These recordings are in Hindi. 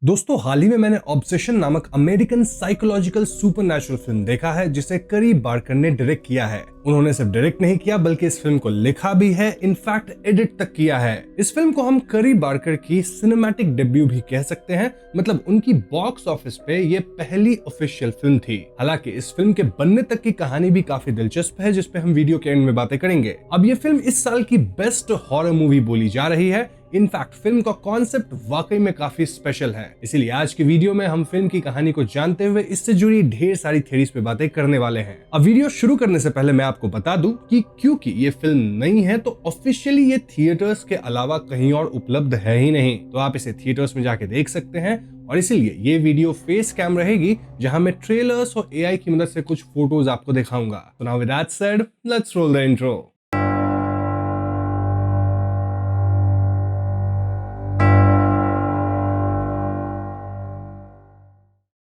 दोस्तों हाल ही में मैंने ऑब्सेशन नामक अमेरिकन साइकोलॉजिकल सुपरनैचुरल फिल्म देखा है जिसे करी बार्कर ने डायरेक्ट किया है। उन्होंने सिर्फ डायरेक्ट नहीं किया बल्कि इस फिल्म को लिखा भी है, इनफैक्ट एडिट तक किया है। इस फिल्म को हम करी बार्कर की सिनेमैटिक डेब्यू भी कह सकते हैं, मतलब उनकी बॉक्स ऑफिस पे ये पहली ऑफिशियल फिल्म थी। हालांकि इस फिल्म के बनने तक की कहानी भी काफी दिलचस्प है जिसपे हम वीडियो के एंड में बातें करेंगे। अब ये फिल्म इस साल की बेस्ट हॉरर मूवी बोली जा रही है। इनफैक्ट फिल्म का कॉन्सेप्ट वाकई में काफी स्पेशल है, इसीलिए आज की वीडियो में हम फिल्म की कहानी को जानते हुए इससे जुड़ी ढेर सारी थ्योरीज पे बातें करने वाले हैं। अब वीडियो शुरू करने से पहले मैं आपको बता दूं कि क्योंकि ये फिल्म नई है तो ऑफिशियली ये थिएटर्स के अलावा कहीं और उपलब्ध है ही नहीं, तो आप इसे थिएटर्स में जाके देख सकते हैं। और इसीलिए ये वीडियो फेस कैम रहेगी जहां मैं ट्रेलर्स और एआई की मदद से कुछ फोटोज आपको दिखाऊंगा। तो now with that said, let's roll the intro.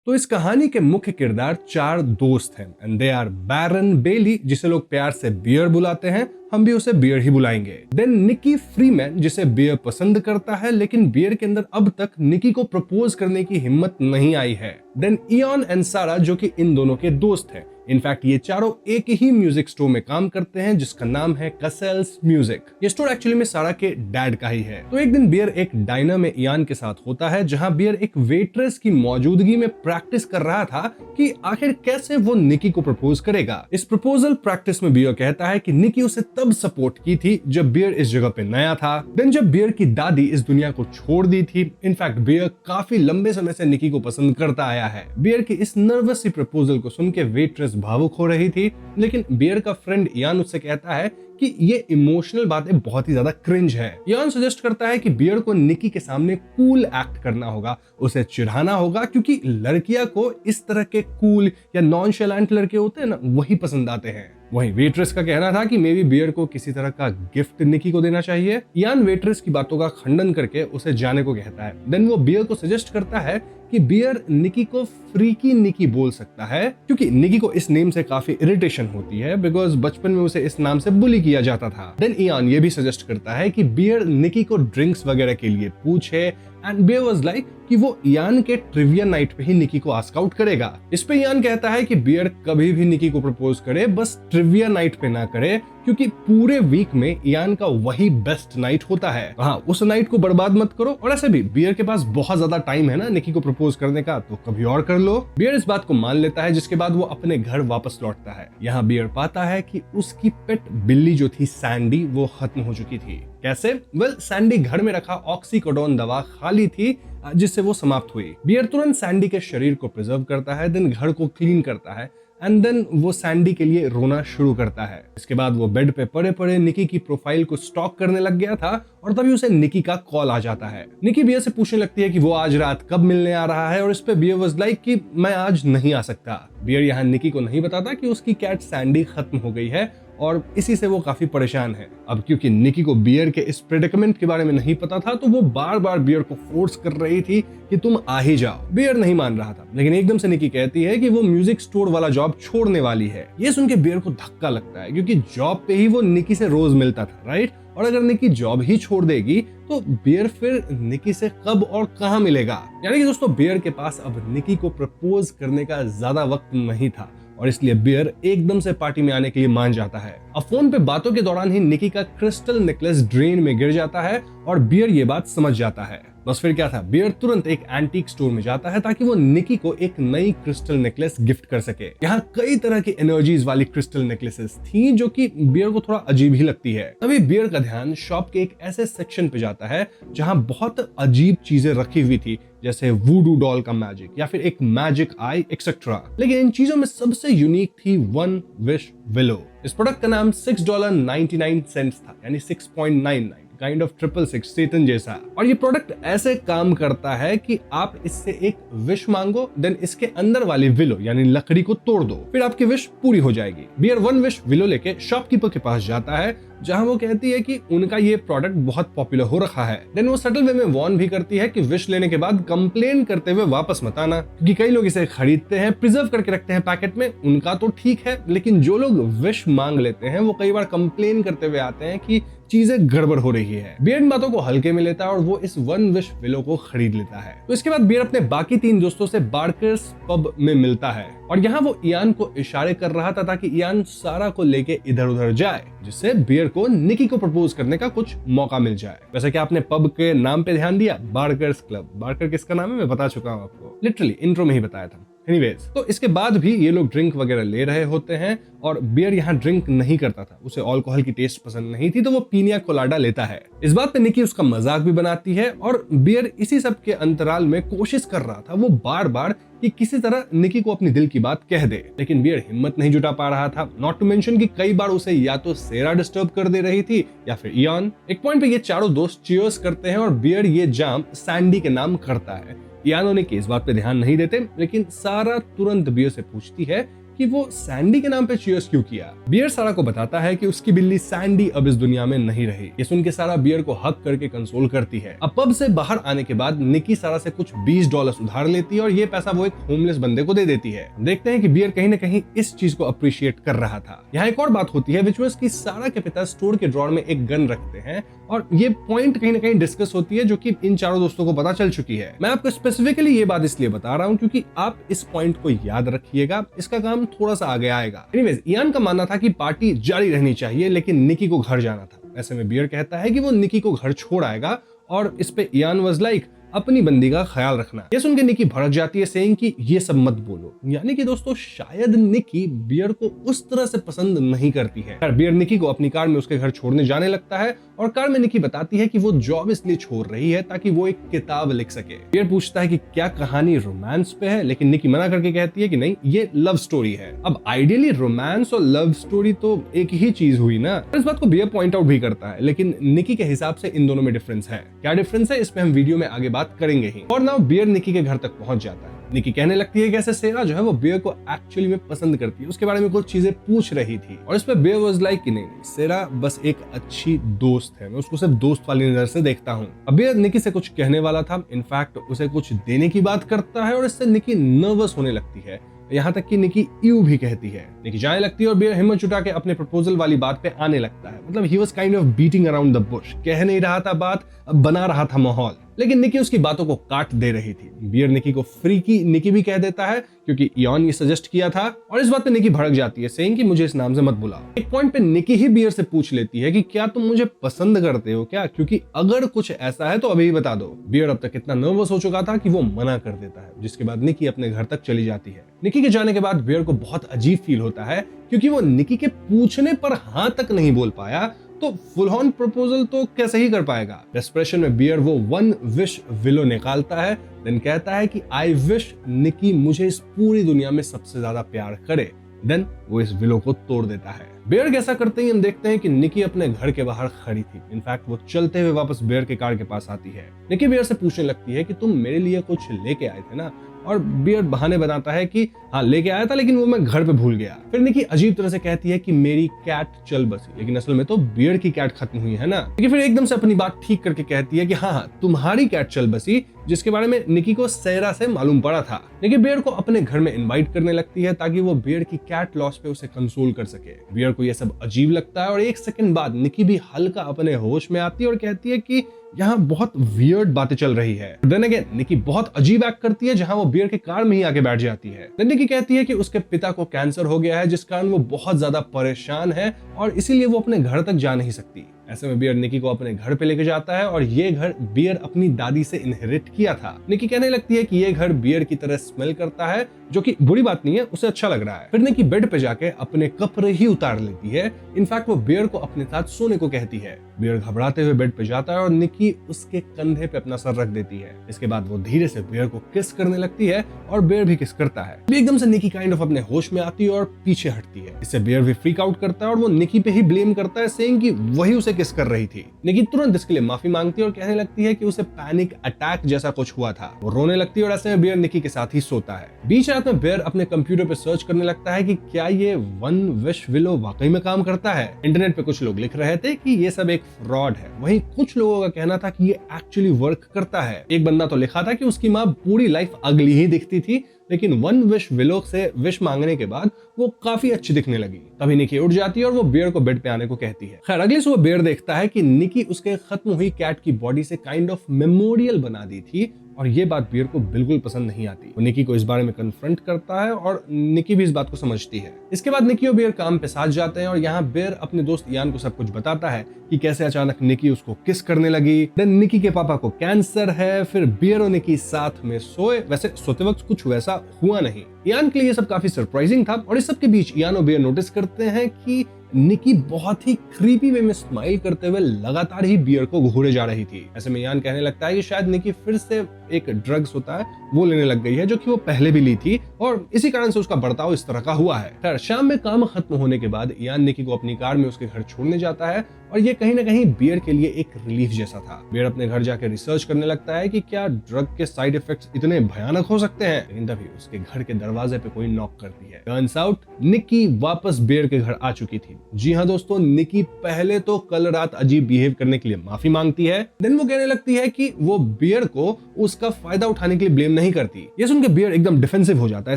तो इस कहानी के मुख्य किरदार चार दोस्त हैं एंड दे आर बैरन बेली, जिसे लोग प्यार से बियर बुलाते हैं, हम भी उसे बियर ही बुलाएंगे। देन निकी फ्रीमैन, जिसे बियर पसंद करता है लेकिन बियर के अंदर अब तक निकी को प्रपोज करने की हिम्मत नहीं आई है। देन इयॉन एंड सारा, जो कि इन दोनों के दोस्त हैं। इनफैक्ट ये चारों एक ही म्यूजिक स्टोर में काम करते हैं जिसका नाम है कसेल्स म्यूजिक। ये स्टोर एक्चुअली में सारा के डैड का ही है। तो एक दिन बियर एक डाइनर में इयान के साथ होता है जहां बियर एक वेट्रेस की मौजूदगी में प्रैक्टिस कर रहा था कि आखिर कैसे वो निकी को प्रपोज करेगा। इस प्रपोजल प्रैक्टिस में बियर कहता है कि निकी उसे तब सपोर्ट की थी जब बियर इस जगह पे नया था। देन जब बियर की दादी इस दुनिया को छोड़ दी थी। इनफैक्ट बियर काफी लंबे समय से निकी को पसंद करता आया है। बियर की इस नर्वस सी प्रपोजल को सुन के वेट्रेस भावुक हो रही थी, लेकिन बियर का फ्रेंड इयान उससे कहता है कि ये इमोशनल बातें बहुत ही ज्यादा क्रिंज है। इयान सजेस्ट करता है कि बियर को निकी के सामने कूल एक्ट करना होगा, उसे चिढ़ाना होगा, क्योंकि लड़कियां को इस तरह के कूल या नॉनशैलेंट लड़के होते हैं ना, वही पसंद आते हैं। वहीं वेट्रेस का कहना था कि मे बी बियर को किसी तरह का गिफ्ट निकी को देना चाहिए। इयान वेट्रेस की बातों का खंडन करके उसे जाने को कहता है। देन वो बियर को सजेस्ट करता है कि बियर निकी को फ्रीकी निकी बोल सकता है, क्योंकि निकी को इस नेम से काफी इरिटेशन होती है बिकॉज बचपन में उसे इस नाम से बुली किया जाता था। देन इयान ये भी सजेस्ट करता है कि बियर निकी को ड्रिंक्स वगैरह के लिए पूछे एंड बियर वाज लाइक कि वो इयान के ट्रिविया नाइट पे ही निकी को आस्क आउट करेगा। इस पे इयान कहता है कि बियर कभी भी निकी को प्रपोज करे, बस ट्रिविया नाइट पे ना करे, क्योंकि पूरे वीक में इयान का वही बेस्ट नाइट होता है। हाँ, उस नाइट को बर्बाद मत करो। और ऐसे भी बियर के पास बहुत ज्यादा टाइम है ना निकी को प्रपोज करने का, तो कभी और कर लो। बियर इस बात को मान लेता है, जिसके बाद वो अपने घर वापस लौटता है। यहाँ बियर पाता है कि उसकी पेट बिल्ली जो थी सैंडी, वो खत्म हो चुकी थी। कैसे? वेल, सैंडी घर में रखा ऑक्सीकोडोन दवा खाली थी जिससे वो समाप्त हुई। बियर तुरंत सैंडी के शरीर को प्रिजर्व करता है, देन घर को क्लीन करता है एंड देन वो सैंडी के लिए रोना शुरू करता है। इसके बाद वो बेड पे पड़े पड़े निकी की प्रोफाइल को स्टॉक करने लग गया था और तभी उसे निकी का कॉल आ जाता है। निकी बियर से पूछने लगती है कि वो आज रात कब मिलने आ रहा है और इस पे बियर वाज लाइक कि मैं आज नहीं आ सकता। बियर यहाँ निकी को नहीं बताता कि उसकी कैट सैंडी खत्म हो गई है और इसी से वो काफी परेशान है। अब क्योंकि निकी को बियर के इस प्रेडिकमेंट के बारे में नहीं पता था, तो वो बार बार बियर को फोर्स कर रही थी कि तुम आ ही जाओ। बियर नहीं मान रहा था, लेकिन एकदम से निकी कहती है कि वो म्यूजिक स्टोर वाला जॉब छोड़ने वाली है। ये सुन के बियर को धक्का लगता है, क्योंकि जॉब पे ही वो निकी से रोज मिलता था, राइट? और अगर निकी जॉब ही छोड़ देगी तो बियर फिर निकी से कब और कहां मिलेगा। यानी कि दोस्तों, बियर के पास अब निकी को प्रपोज करने का ज्यादा वक्त नहीं था और इसलिए बियर एकदम से पार्टी में आने के लिए मान जाता है। अब फोन पे बातों के दौरान ही निकी का क्रिस्टल नेकलेस ड्रेन में गिर जाता है और बियर ये बात समझ जाता है। बस फिर क्या था, बियर तुरंत एक एंटीक स्टोर में जाता है ताकि वो निकी को एक नई क्रिस्टल नेकलेस गिफ्ट कर सके। यहाँ कई तरह की एनर्जीज वाली क्रिस्टल नेकलेसेस थी जो कि बियर को थोड़ा अजीब ही लगती है। तभी बियर का ध्यान शॉप के एक ऐसे सेक्शन पे जाता है जहाँ बहुत अजीब चीजें रखी हुई थी, जैसे वूडू डॉल का मैजिक या फिर एक मैजिक आई एक्सेट्रा। लेकिन इन चीजों में सबसे यूनिक थी वन विश विलो। इस प्रोडक्ट का नाम $6.99 था, यानी 6.99, काइंड ऑफ 666 सेतन जैसा। और ये प्रोडक्ट ऐसे काम करता है कि आप इससे एक विश मांगो, देन इसके अंदर वाली विलो यानी लकड़ी को तोड़ दो, फिर आपकी विश पूरी हो जाएगी। बियर वन विश विलो लेके शॉपकीपर के पास जाता है, जहां वो कहती है कि उनका ये प्रोडक्ट बहुत पॉपुलर हो रखा है। देन वो सटल वे में वार्न भी करती है कि विश लेने के बाद कंप्लेन करते हुए वापस मत आना, क्योंकि कई लोग इसे खरीदते हैं, प्रिजर्व करके रखते हैं पैकेट में, उनका तो ठीक है, लेकिन जो लोग विश मांग लेते हैं वो कई बार कंप्लेन करते हुए आते हैं कि चीजें गड़बड़ हो रही है। बियर इन बातों को हल्के में लेता है और वो इस वन विश विलो को खरीद लेता है। तो इसके बाद बियर अपने बाकी 3 दोस्तों से बार्कर्स पब में मिलता है और यहाँ वो इयान को इशारे कर रहा था ताकि इयान सारा को लेके इधर उधर जाए, जिससे बियर को निकी को प्रपोज करने का कुछ मौका मिल जाए। वैसे कि आपने पब के नाम पे ध्यान दिया, बार्कर्स क्लब। बार्कर किसका नाम है मैं बता चुका हूँ आपको, लिटरली इंट्रो में ही बताया था। एनीवेज, तो इसके बाद भी ये लोग ड्रिंक वगैरह ले रहे होते हैं और बियर यहाँ ड्रिंक नहीं करता था, उसे अल्कोहल की टेस्ट पसंद नहीं थी, तो वो पीनिया कोलाडा लेता है। इस बात पे निकी उसका मजाक भी बनाती है और बियर इसी सब के अंतराल में कोशिश कर रहा था वो बार बार कि किसी तरह निकी को अपनी दिल की बात कह दे, लेकिन बियर हिम्मत नहीं जुटा पा रहा था। नॉट टू मेंशन कि कई बार उसे या तो सेरा डिस्टर्ब कर दे रही थी या फिर इयान। एक पॉइंट पे ये चारों दोस्त चीयर्स करते हैं और बियर ये जाम सैंडी के नाम करता है। इयान ने इस बात पे ध्यान नहीं देते, लेकिन सारा तुरंत बियर से पूछती है कि वो सैंडी के नाम पे चीयर्स क्यों किया। बियर सारा को बताता है कि उसकी बिल्ली सैंडी अब इस दुनिया में नहीं रही। ये सुन के सारा बियर को हक करके कंसोल करती है। अब पब से बाहर आने के बाद निकी सारा से कुछ $20 उधार लेती है और ये पैसा वो एक होमलेस बंदे को दे देती है। देखते हैं कि बियर कहीं ना कहीं इस चीज को अप्रिशिएट कर रहा था। यहाँ एक और बात होती है विच वाज कि सारा के पिता स्टोर के ड्रॉर में एक गन रखते हैं और ये पॉइंट कहीं ना कहीं डिस्कस होती है जो कि इन चारों दोस्तों को पता चल चुकी है। मैं आपको स्पेसिफिकली ये बात इसलिए बता रहा हूँ क्योंकि आप इस पॉइंट को याद रखिएगा, इसका काम थोड़ा सा आगे आएगा। एनीवेज, इयान का मानना था कि पार्टी जारी रहनी चाहिए लेकिन निकी को घर जाना था। ऐसे में बियर कहता है कि वो निकी को घर छोड़ आएगा और इस पे इयान वाज लाइक अपनी बंदी का ख्याल रखना। ये सुन के निकी भड़क जाती है सेइंग कि ये सब मत बोलो। यानी कि दोस्तों शायद निकी बियर को उस तरह से पसंद नहीं करती है। बियर निकी को अपनी कार में उसके घर छोड़ने जाने लगता है और कार में निकी बताती है कि वो जॉब इसलिए छोड़ रही है ताकि वो एक किताब लिख सके। बियर पूछता है कि क्या कहानी रोमांस पे है, लेकिन निकी मना करके कहती है कि नहीं, ये लव स्टोरी है। अब आइडियली रोमांस और लव स्टोरी तो एक ही चीज हुई ना। इस बात को बियर पॉइंट आउट भी करता है, लेकिन निकी के हिसाब से इन दोनों में डिफरेंस है। क्या डिफरेंस है इस पे हम वीडियो में आगे बात करेंगे ही। और नाउ बियर निकी के घर तक पहुंच जाता है। निकी कहने लगती है कि ऐसे सेरा जो है वो बियर को एक्चुअली में पसंद करती है, उसके बारे में कुछ चीजें पूछ रही थी और इस पे बियर वाज लाइक कि नहीं, सेरा बस एक अच्छी दोस्त है, मैं उसको सिर्फ दोस्त वाली नजर से देखता हूँ। अब बियर निकी से कुछ कहने वाला था, इनफैक्ट उसे कुछ देने की बात करता है और इससे निकी नर्वस होने लगती है, यहाँ तक कि निकी यू भी कहती है। निकी जाने लगती है और बियर हिम्मत जुटा के अपने प्रपोजल वाली बात पे आने लगता है। मतलब he was kind of beating around the Bush, कह नहीं रहा था बात, अब बना रहा था माहौल, लेकिन निकी उसकी बातों को काट दे रही थी। बियर निकी को फ्रीकी निकी भी कह देता है क्योंकि इयान ये सजेस्ट किया था और इस बात पे निकी भड़क जाती है सेइंग कि मुझे इस नाम से मत बुलाओ। एक पॉइंट पे निकी ही बियर से पूछ लेती है कि क्या तुम मुझे पसंद करते हो क्या, क्योंकि अगर कुछ ऐसा है तो अभी बता दो। बियर अब तक इतना नर्वस हो चुका था कि वो मना कर देता है, जिसके बाद निकी अपने घर तक चली जाती है। निकी के जाने के बाद बियर को बहुत अजीब फील होता है क्योंकि वो निकी के पूछने पर हाँ तक नहीं बोल पाया, तो फुल ऑन प्रपोजल तो कैसे ही कर पाएगा। डेस्परेशन में बियर वो वन विश विलो निकालता है, देन कहता है कि आई विश निकी मुझे इस पूरी दुनिया में सबसे ज्यादा प्यार करे। देन वो इस विलो को तोड़ देता है। बियर के ऐसा करते ही हम देखते हैं कि निकी अपने घर के बाहर खड़ी थी। इनफैक्ट वो चलते हुए वापस बियर के कार के पास आती है। निकी बियर से पूछने लगती है कि तुम मेरे लिए कुछ लेके आए थे ना, और बियर बहाने बनाता है कि हाँ लेके आया था लेकिन वो मैं घर पे भूल गया। फिर निकी अजीब तरह से कहती है कि मेरी कैट चल बसी, लेकिन असल में तो बियर की कैट खत्म हुई है ना। लेकिन फिर एकदम से अपनी बात ठीक करके कहती है कि हाँ तुम्हारी कैट चल बसी, जिसके बारे में निकी को सेरा से मालूम पड़ा था। निकी बियर को अपने घर में इनवाइट करने लगती है ताकि वो बियर की कैट लॉस पे उसे कंसोल कर सके। बियर को यह सब अजीब लगता है और एक सेकंड बाद निकी भी हल्का अपने होश में आती है और कहती है कि यहाँ बहुत वियर्ड बातें चल रही है। देन अगेन निकी बहुत अजीब एक्ट करती है जहां वो बियर के कार में ही आके बैठ जाती है। देन निकी कहती है कि उसके पिता को कैंसर हो गया है, जिस कारण वो बहुत ज्यादा परेशान है और इसीलिए वो अपने घर तक जा नहीं सकती। ऐसे में बियर निकी को अपने घर पे लेके जाता है और ये घर बियर अपनी दादी से इनहेरिट किया था। निकी कहने लगती है कि ये घर बियर की तरह स्मेल करता है, जो कि बुरी बात नहीं है, उसे अच्छा लग रहा है। फिर निकी बेड पे जाके अपने कपड़े ही उतार लेती है। इनफैक्ट वो बियर को अपने साथ सोने को कहती है। बियर घबराते हुए बेड पे जाता है और निकी उसके कंधे पे अपना सर रख देती है। इसके बाद वो धीरे से बियर को किस करने लगती है और बियर भी किस करता है। एकदम से निकी काइंड ऑफ अपने होश में आती है और पीछे हटती है। इससे बियर भी फ्रीक आउट करता है और वो निकी पे ही ब्लेम करता है, सेइंग कि वही उसे किस कर रही थी। निकी तुरंत इसके लिए माफी मांगती है और कहने लगती है कि उसे पैनिक अटैक जैसा कुछ हुआ था। वो रोने लगती है और ऐसे में बियर निकी के साथ ही सोता है। बीच रात में बियर अपने कंप्यूटर पे सर्च करने लगता है कि क्या ये वन विश विलो वाकई में काम करता है। इंटरनेट पे कुछ लोग लिख रहे थे कि ये सब एक फ्रॉड है, वहीं कुछ लोगों का कहना था कि ये एक्चुअली वर्क करता है। एक बंदा तो लिखा था कि उसकी माँ पूरी लाइफ अगली ही दिखती थी, लेकिन वन विश विलो से विश मांगने के बाद वो काफी अच्छी दिखने लगी। तभी निकी उठ जाती है और वो बियर को बेड पे आने को कहती है। खैर अगली सुबह बियर देखता है कि निकी उसके खत्म हुई कैट की बॉडी से काइंड ऑफ मेमोरियल बना दी थी और ये बात बियर को बिल्कुल पसंद नहीं आती। वो निकी को इस बारे में कन्फ्रंट करता है और निकी भी इस बात को समझती है। इसके बाद निकी और बियर काम पे साथ जाते हैं और यहाँ बियर अपने दोस्त इयान को सब कुछ बताता है कि कैसे अचानक निकी उसको किस करने लगी। देन निकी के पापा को कैंसर है। फिर बियर और निकी साथ में सोए। वैसे सोते वक्त कुछ वैसा हुआ नहीं। इयान के लिए ये सब काफी सरप्राइजिंग था और इस सब के बीच इयान और बियर नोटिस करते हैं कि निकी बहुत ही क्रीपी वे में स्माइल करते हुए लगातार ही बियर को घूरे जा रही थी। ऐसे में इयान कहने लगता है कि शायद निकी फिर से एक ड्रग्स होता है वो लेने लग गई है, जो कि वो पहले भी ली थी और इसी कारण से उसका बर्ताव इस तरह का हुआ है। खैर शाम में काम खत्म होने के बाद इयान निकी को अपनी कार में उसके घर छोड़ने जाता है और ये कहीं ना कहीं बियर के लिए एक रिलीफ जैसा था। बियर अपने घर जाकर रिसर्च करने लगता है कि क्या ड्रग के साइड इफेक्ट्स इतने भयानक हो सकते हैं। लेकिन तभी उसके घर के दरवाजे पे कोई नॉक करती है। टर्न्स आउट निकी वापस बियर के घर आ चुकी थी। जी हाँ दोस्तों, निकी पहले तो कल रात अजीब बिहेव करने के लिए माफी मांगती है। देन वो कहने लगती है कि वो बियर को उसका फायदा उठाने के लिए ब्लेम नहीं करती। ये सुन के बियर एकदम डिफेंसिव हो जाता है,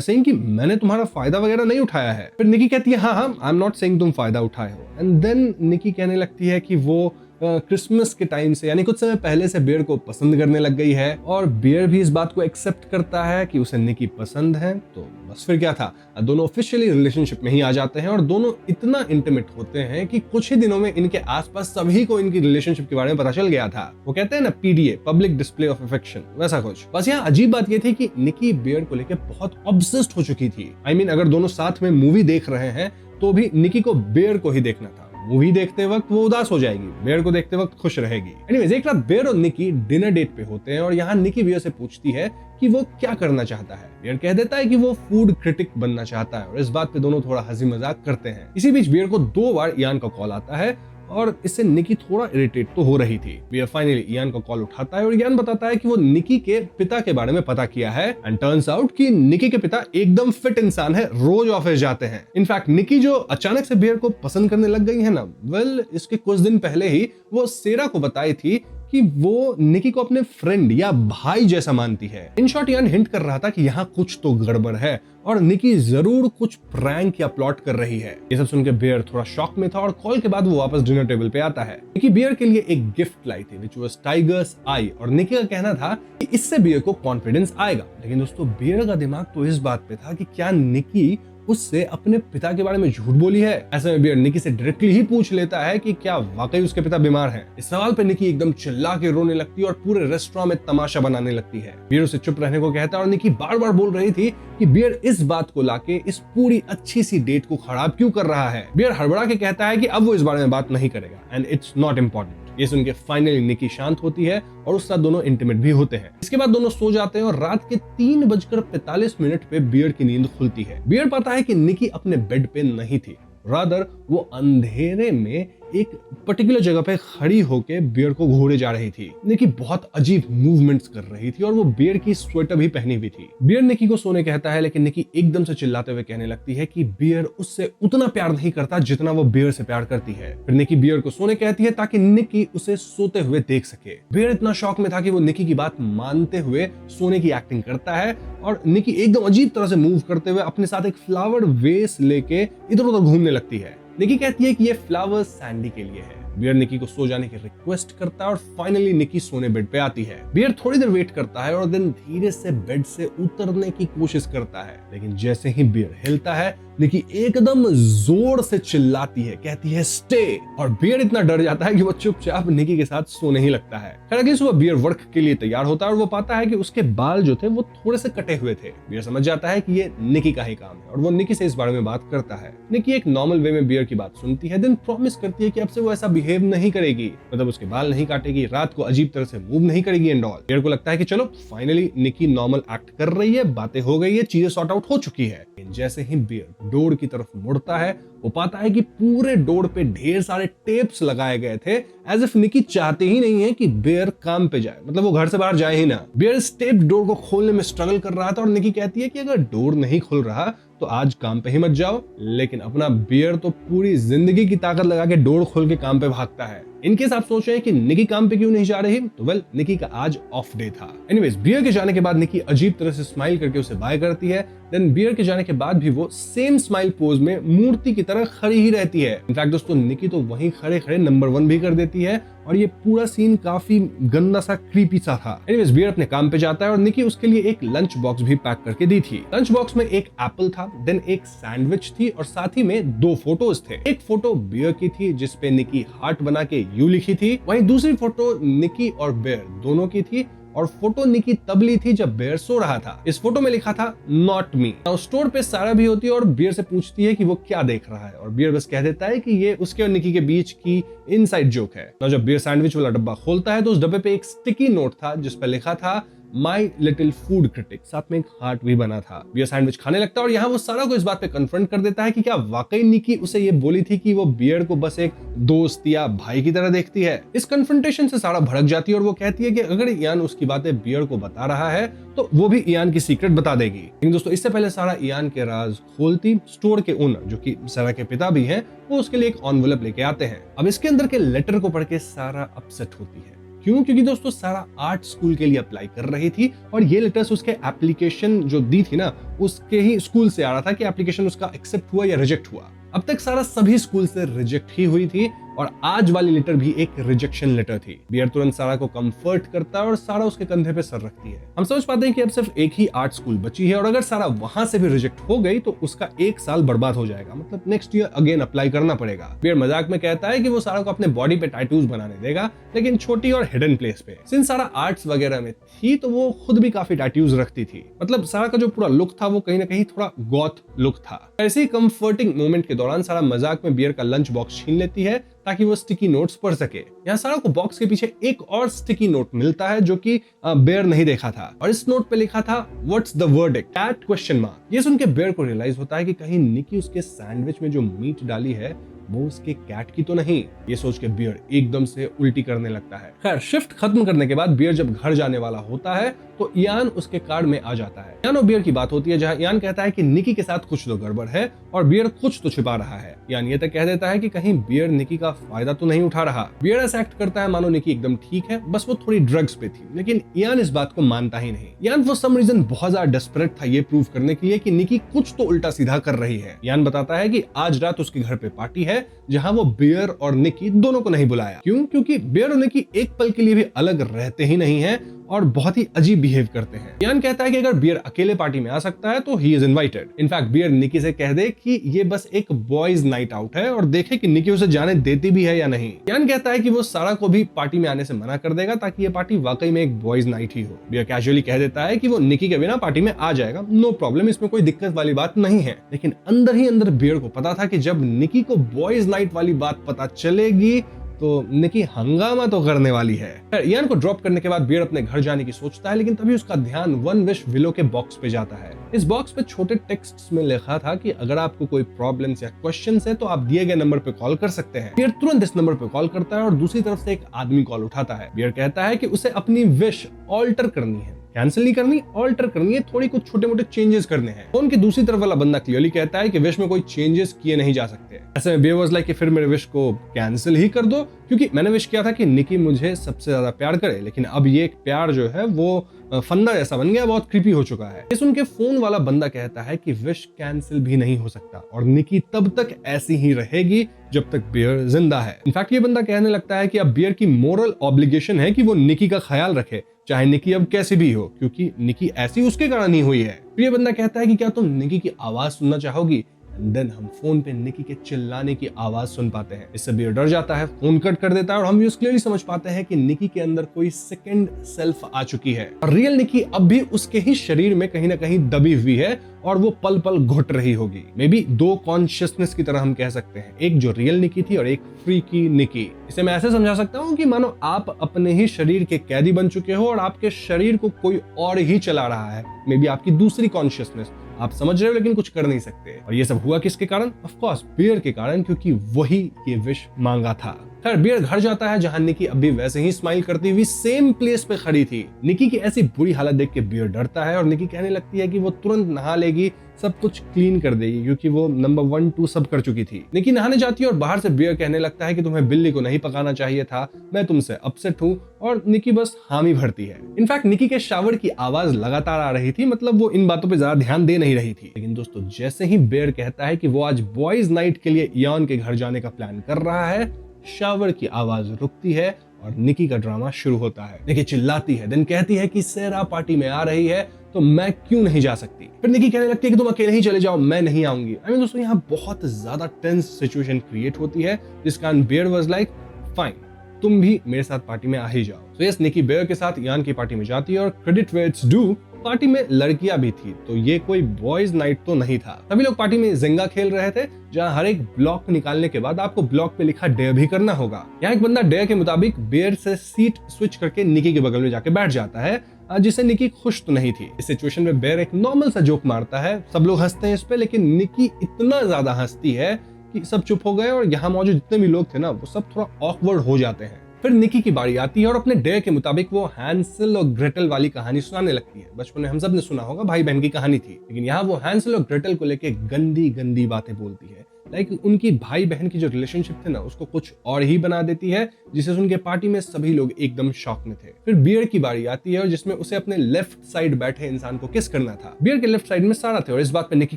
सेइंग कि मैंने तुम्हारा फायदा वगैरह नहीं उठाया है। फिर निकी कहती है हाँ आई एम नॉट सेइंग तुम फायदा उठाए हो। एंड देन निकी कहने लगती है कि वो क्रिसमस के टाइम से यानी कुछ समय पहले से बियर को पसंद करने लग गई है और बियर भी इस बात को एक्सेप्ट करता है कि उसे निकी पसंद है। तो बस फिर क्या था, दोनों ऑफिशियली रिलेशनशिप में ही आ जाते हैं और दोनों इतना इंटीमेट होते हैं कि कुछ ही दिनों में इनके आसपास सभी को इनकी रिलेशनशिप के बारे में पता चल गया था। वो कहते हैं ना PDA, public display of affection, वैसा कुछ। बस यहाँ अजीब बात ये थी कि निकी बियर को लेकर बहुत ऑब्सेस्ड हो चुकी थी। आई मीन अगर दोनों साथ में मूवी देख रहे हैं तो भी निकी को बियर को ही देखना था। मूवी देखते वक्त वो उदास हो जाएगी, बियर को देखते वक्त खुश रहेगी। एनीवेज एक रात बियर और निकी डिनर डेट पे होते हैं और यहाँ निकी बियर से पूछती है कि वो क्या करना चाहता है। बियर कह देता है कि वो फूड क्रिटिक बनना चाहता है और इस बात पे दोनों थोड़ा हंसी मजाक करते हैं। इसी बीच बियर को 2 बार इयान का कॉल आता है और इससे निकी थोड़ा इरिटेट तो हो रही थी। बियर फाइनली इयान का कॉल उठाता है और इयान बताता है कि वो निकी के पिता के बारे में पता किया है एंड टर्न्स आउट कि निकी के पिता एकदम फिट इंसान है, रोज ऑफिस जाते हैं। इनफैक्ट निकी जो अचानक से बियर को पसंद करने लग गई है ना, वेल इसके कुछ दिन पहले ही वो सेरा को बताई थी कि वो निकी को अपने फ्रेंड या भाई जैसा मानती है। इन शॉर्ट यान हिंट कर रहा था कि यहाँ कुछ तो गड़बड़ है और निकी जरूर कुछ प्रैंक या प्लॉट कर रही है। ये सब सुनकर बियर थोड़ा शॉक में था और कॉल के बाद वो वापस डिनर टेबल पे आता है। निकी बियर के लिए एक गिफ्ट लाई थी विच वाज टाइगर्स आई और निकी का कहना था कि इससे बियर को कॉन्फिडेंस आएगा। लेकिन दोस्तों बियर का दिमाग तो इस बात पे था कि क्या निकी उससे अपने पिता के बारे में झूठ बोली है। ऐसे में बियर निकी से डायरेक्टली ही पूछ लेता है कि क्या वाकई उसके पिता बीमार हैं। इस सवाल पे निकी एकदम चिल्ला के रोने लगती है और पूरे रेस्टोरेंट में तमाशा बनाने लगती है। बियर उसे चुप रहने को कहता है और निकी बार बार बोल रही थी कि बियर इस बात को लाके इस पूरी अच्छी सी डेट को खराब क्यों कर रहा है। बियर हड़बड़ा के कहता है कि अब वो इस बारे में बात नहीं करेगा एंड इट्स नॉट इम्पोर्टेंट। ये सुन के फाइनली निकी शांत होती है और उसके साथ दोनों इंटीमेट भी होते हैं। इसके बाद दोनों सो जाते हैं और रात के 3:45 पे बियर की नींद खुलती है। बियर पाता है कि निकी अपने बेड पे नहीं थी, रादर वो अंधेरे में एक पर्टिकुलर जगह पे खड़ी होके बियर को घूरे जा रही थी। निकी बहुत अजीब मूवमेंट्स कर रही थी और वो बियर की स्वेटर भी पहनी हुई थी। बियर निकी को सोने कहता है लेकिन निकी एकदम से चिल्लाते हुए कहने लगती है कि बियर उससे उतना प्यार नहीं करता जितना वो बियर से प्यार करती है। फिर निकी बियर को सोने कहती है ताकि निकी उसे सोते हुए देख सके। बियर इतना शॉक में था कि वो निकी की बात मानते हुए सोने की एक्टिंग करता है और निकी एकदम अजीब तरह से मूव करते हुए अपने साथ एक फ्लावर वेस लेके इधर उधर घूमने लगती है। निकी कहती है कि ये फ्लावर सैंडी के लिए है। बियर निकी को सो जाने की रिक्वेस्ट करता है और फाइनली निकी सोने बेड पे आती है। बियर थोड़ी देर वेट करता है और देन धीरे से बेड से उतरने की कोशिश करता है, लेकिन जैसे ही बियर हिलता है निकी एकदम जोर से चिल्लाती है, कहती है स्टे, और बियर इतना डर जाता है कि वो चुपचाप निकी के साथ सोने ही लगता है। खैर अगली सुबह बियर वर्क के लिए तैयार होता है और वो पाता है कि उसके बाल जो थे वो थोड़े से कटे हुए थे। बियर समझ जाता है कि ये निकी का ही काम है और वो निकी से इस बारे में बात करता है। निकी एक नॉर्मल वे में बियर की बात सुनती है, देन प्रॉमिस करती है कि अब से वो ऐसा बिहेव नहीं करेगी, मतलब उसके बाल नहीं काटेगी, रात को अजीब तरह से मूव नहीं करेगी एंड ऑल। बियर को लगता है कि चलो फाइनली निकी नॉर्मल एक्ट कर रही है, बातें हो गई है, चीजें सॉर्ट आउट हो चुकी है। जैसे ही बियर डोर की तरफ मुड़ता है वो पाता है कि पूरे डोर पे ढेर सारे टेप्स लगाए गए थे, एज इफ निकी चाहते ही नहीं है कि बियर काम पे जाए, मतलब वो घर से बाहर जाए ही ना। बियर इस टेप डोर को खोलने में स्ट्रगल कर रहा था और निकी कहती है कि अगर डोर नहीं खुल रहा तो आज काम पे ही मत जाओ, लेकिन अपना बियर तो पूरी जिंदगी की ताकत लगा के डोर खोल के काम पे भागता है। इनकेस आप सोच रहे हैं कि निकी काम पे क्यों नहीं जा रही, तो वेल निकी का आज ऑफ डे था। एनीवेज, बियर के जाने के बाद निकी अजीब तरह से स्माइल करके उसे बाय करती है। देन बियर के जाने के बाद भी वो सेम स्माइल पोज में मूर्ति की तरह खड़ी ही रहती है। इनफैक्ट दोस्तों, निकी तो वहीं खड़े खड़े नंबर 1 भी कर देती है और ये पूरा सीन काफी गंदा सा क्रीपी सा था। एनीवेज, बियर अपने काम पे जाता है और निकी उसके लिए एक लंच बॉक्स भी पैक करके दी थी। लंच बॉक्स में एक एप्पल था, देन एक सैंडविच थी और साथ ही में 2 फोटोज थे। एक फोटो बियर की थी जिसपे निकी हार्ट बना के यू लिखी थी, वहीं दूसरी फोटो निकी और बियर दोनों की थी और फोटो निकी तब ली थी जब बियर सो रहा था। इस फोटो में लिखा था नॉट मी। स्टोर पे सारा भी होती है और बियर से पूछती है कि वो क्या देख रहा है और बियर बस कह देता है कि ये उसके और निकी के बीच की इनसाइड जोक है। जब बियर सैंडविच वाला डब्बा खोलता है तो उस डब्बे पे एक स्टिकी नोट था जिस पे लिखा था माई लिटिल फूड क्रिटिक, साथ में एक हार्ट भी बना था। बियर सैंडविच खाने लगता है और यहाँ वो सारा को इस बात पे कन्फ्रंट कर देता है कि क्या वाकई निकी उसे ये बोली थी कि वो बियर को बस एक दोस्त या भाई की तरह देखती है। इस कन्फ्रंटेशन से सारा भड़क जाती है और वो कहती है कि अगर इयान उसकी बातें बियर को बता रहा है तो वो भी इयान की सीक्रेट बता देगी। लेकिन दोस्तों, इससे पहले सारा इयान के राज खोलती स्टोर के ओनर, जो कि सारा के पिता भी हैं, वो उसके लिए एक एनवेलप लेके आते हैं। अब इसके अंदर के लेटर को पढ़ के सारा अपसेट होती है। क्यों? क्योंकि दोस्तों, सारा आर्ट स्कूल के लिए अप्लाई कर रही थी और ये लेटर्स उसके एप्लीकेशन जो दी थी ना, उसके ही स्कूल से आ रहा था कि एप्लीकेशन उसका एक्सेप्ट हुआ या रिजेक्ट हुआ। अब तक सारा सभी स्कूल से रिजेक्ट ही हुई थी और आज वाली लेटर भी एक रिजेक्शन लेटर थी। बियर तुरंत सारा को कंफर्ट करता है और सारा उसके कंधे पे सर रखती है। हम समझ पाते हैं कि अब सिर्फ एक ही आर्ट स्कूल बची है और अगर सारा वहां से भी रिजेक्ट हो गई तो उसका 1 साल बर्बाद हो जाएगा, मतलब नेक्स्ट ईयर अगेन अप्लाई करना पड़ेगा। बियर मजाक में कहता है कि वो सारा को अपने बॉडी पे टैटूज बनाने देगा, लेकिन छोटी और हिडन प्लेस पे। सिंस सारा आर्ट्स वगैरह में थी तो वो खुद भी काफी टैटूज रखती थी। मतलब सारा का जो पूरा लुक था वो कहीं ना कहीं थोड़ा गॉथ लुक था। ऐसे ही कंफर्टिंग मोमेंट के दौरान सारा मजाक में बियर का लंच बॉक्स छीन लेती है ताकि वो स्टिकी नोट्स पढ़ सके। यहाँ सारा को बॉक्स के पीछे एक और स्टिकी नोट मिलता है जो कि बेयर नहीं देखा था और इस नोट पे लिखा था what's the verdict cat question mark. ये सुन के बेयर को रियलाइज होता है कि कहीं निकी उसके सैंडविच में जो मीट डाली है वो उसके कैट की तो नहीं। ये सोच के बियर एकदम से उल्टी करने लगता है। खैर, शिफ्ट खत्म करने के बाद बियर जब घर जाने वाला होता है तो इयान उसके कार में आ जाता है। इयान और बियर की बात होती है जहां इयान कहता है कि निकी के साथ कुछ तो गड़बड़ है और बियर कुछ तो छिपा रहा है। इयान ये तक कह देता है कि कहीं बियर निकी का फायदा तो नहीं उठा रहा। बियर ऐसा एक्ट करता है मानो निकी एकदम ठीक है, बस वो थोड़ी ड्रग्स पे थी, लेकिन इयान इस बात को मानता ही नहीं। इयान फॉर सम रीजन बहुत ज्यादा डेस्परेट था ये प्रूव करने के लिए कि निकी कुछ तो उल्टा सीधा कर रही है। इयान बताता है कि आज रात उसके घर पे पार्टी है जहां वो बियर और निकी दोनों को नहीं बुलाया। क्यों? क्योंकि बियर और निकी एक पल के लिए भी अलग रहते ही नहीं है और बहुत ही अजीब बिहेव करते हैं। इयान कहता है कि अगर बियर अकेले पार्टी में आ सकता है तो he is invited. In fact bear Nikki से कह दे कि ये बस एक बॉयज नाइट आउट है और देखे कि निकी उसे जाने देती भी है या नहीं। इयान कहता है कि वो सारा को भी पार्टी में आने से मना कर देगा ताकि ये पार्टी वाकई में एक बॉयज नाइट ही हो। बियर कैजुअली कह देता है कि वो निकी के बिना पार्टी में आ जाएगा, नो प्रॉब्लम, इसमें कोई दिक्कत वाली बात नहीं है। लेकिन अंदर ही अंदर बियर को पता था कि जब निकी को बॉयज नाइट वाली बात पता चलेगी तो निकी हंगामा तो करने वाली है। इयान को ड्रॉप करने के बाद बियर अपने घर जाने की सोचता है, लेकिन तभी उसका ध्यान वन विश विलो के बॉक्स पे जाता है। इस बॉक्स पे छोटे टेक्स्ट्स में लिखा था कि अगर आपको कोई प्रॉब्लम्स या क्वेश्चंस है तो आप दिए गए नंबर पे कॉल कर सकते हैं। बियर तुरंत इस नंबर पे कॉल करता है और दूसरी तरफ से एक आदमी कॉल उठाता है। बियर कहता है कि उसे अपनी विश ऑल्टर करनी है, कैंसिल नहीं करनी, ऑल्टर करनी है, थोड़ी कुछ छोटे मोटे चेंजेस करने हैं। फोन की दूसरी तरफ वाला बंदा क्लियरली कहता है कि विश में कोई चेंजेस किए नहीं जा सकते। ऐसे में बियर वाज लाइक कि फिर मेरे विश को कैंसिल ही कर दो, क्योंकि मैंने विश किया था कि निकी मुझे सबसे ज्यादा प्यार करे, लेकिन अब ये एक प्यार जो है वो फंदा जैसा बन गया, बहुत क्रीपी हो चुका है। ये सुन के फोन वाला बंदा कहता है कि विश कैंसिल भी नहीं हो सकता और निकी तब तक ऐसी ही रहेगी जब तक बियर जिंदा है। इनफैक्ट ये बंदा कहने लगता है कि अब बियर की मोरल ऑब्लिगेशन है कि वो निकी का ख्याल रखे, चाहे निकी अब कैसी भी हो, क्योंकि निकी ऐसी उसके कारण ही हुई है। फिर ये बंदा कहता है कि क्या तुम निकी की आवाज सुनना चाहोगी? देन हम फोन पे निकी के चिल्लाने की आवाज सुन पाते हैं। इससे बियर डर जाता है, फोन कट कर देता है और हम व्यूअर्स क्लियरली समझ पाते हैं कि निकी के अंदर कोई सेकंड सेल्फ आ चुकी है और रियल निकी अब भी उसके ही शरीर में कहीं ना कहीं दबी हुई है और वो पल पल घुट रही होगी। मे बी 2 कॉन्शियसनेस की तरह हम कह सकते हैं, एक जो रियल निकी थी और एक फ्रीकी निकी। इसे मैं ऐसे समझा सकता हूँ कि मानो आप अपने ही शरीर के कैदी बन चुके हो और आपके शरीर को कोई और ही चला रहा है, मे बी आपकी दूसरी कॉन्शियसनेस। आप समझ रहे हो लेकिन कुछ कर नहीं सकते। और ये सब हुआ किसके कारण? ऑफ कोर्स बियर के कारण, क्योंकि वही ये विश मांगा था। खैर, बियर घर जाता है जहां निकी अभी वैसे ही स्माइल करती हुई सेम प्लेस पे खड़ी थी। निकी की ऐसी बुरी हालत देख के बियर डरता है और निकी कहने लगती है कि वो तुरंत नहा लेगी, सब कुछ क्लीन कर देगी क्योंकि वो नंबर 1 2 सब कर चुकी थी। निकी नहाने जाती है और बाहर से बियर कहने लगता है कि तुम्हें बिल्ली को नहीं पकाना चाहिए था, मैं तुमसे अपसेट हूँ, और निकी बस हामी भरती है। इनफैक्ट निकी के शावर की आवाज लगातार आ रही थी, मतलब वो इन बातों पे ज्यादा ध्यान दे नहीं रही थी। लेकिन दोस्तों जैसे ही बियर कहता है कि वो आज बॉयज नाइट के लिए इयान के घर जाने का प्लान कर रहा है, शावर की आवाज रुकती है और निकी का ड्रामा शुरू होता है। निकी चिल्लाती है, देन कहती है कि सेरा पार्टी में आ रही है तो मैं क्यों नहीं जा सकती। फिर निकी कहने लगती है कि तुम अकेले ही चले जाओ, मैं नहीं आऊंगी। दोस्तों यहाँ बहुत ज्यादा टेंस सिचुएशन क्रिएट होती है, जिस कारण बियर वाज लाइक फाइन, तुम भी मेरे साथ पार्टी में आ ही जाओ। तो यस, निकी बियर के साथ इयान की पार्टी में जाती है और credit where it's due, party में लड़कियां भी थी, तो ये कोई बॉयज नाइट तो नहीं था। सभी लोग पार्टी में जेंगा खेल रहे थे, जहां हर एक ब्लॉक निकालने के बाद आपको ब्लॉक पे लिखा डेयर भी करना होगा। यहाँ एक बंदा डेयर के मुताबिक बियर से सीट स्विच करके निकी के बगल में जाके बैठ जाता है, जिससे निकी खुश तो नहीं थी। इस सिचुएशन में बियर एक नॉर्मल सा जोक मारता है, सब लोग हंसते हैं इस पे, लेकिन निकी इतना ज्यादा हंसती है कि सब चुप हो गए और यहाँ मौजूद जितने भी लोग थे ना, वो सब थोड़ा ऑकवर्ड हो जाते हैं। फिर निकी की बारी आती है और अपने डेयर के मुताबिक वो हैंसल और ग्रेटल वाली कहानी सुनाने लगती है। बचपन में हम सब ने सुना होगा, भाई बहन की कहानी थी, लेकिन यहाँ वो हैंसल और ग्रेटल को लेके गंदी गंदी बातें बोलती है। लाइक उनकी भाई बहन की जो रिलेशनशिप थे ना, उसको कुछ और ही बना देती है, जिसे सुन के पार्टी में सभी लोग एकदम शॉक में थे। फिर बियर की बारी आती है और जिसमें उसे अपने लेफ्ट साइड बैठे इंसान को किस करना था। बियर के लेफ्ट साइड में सारा थे और इस बात पे निकी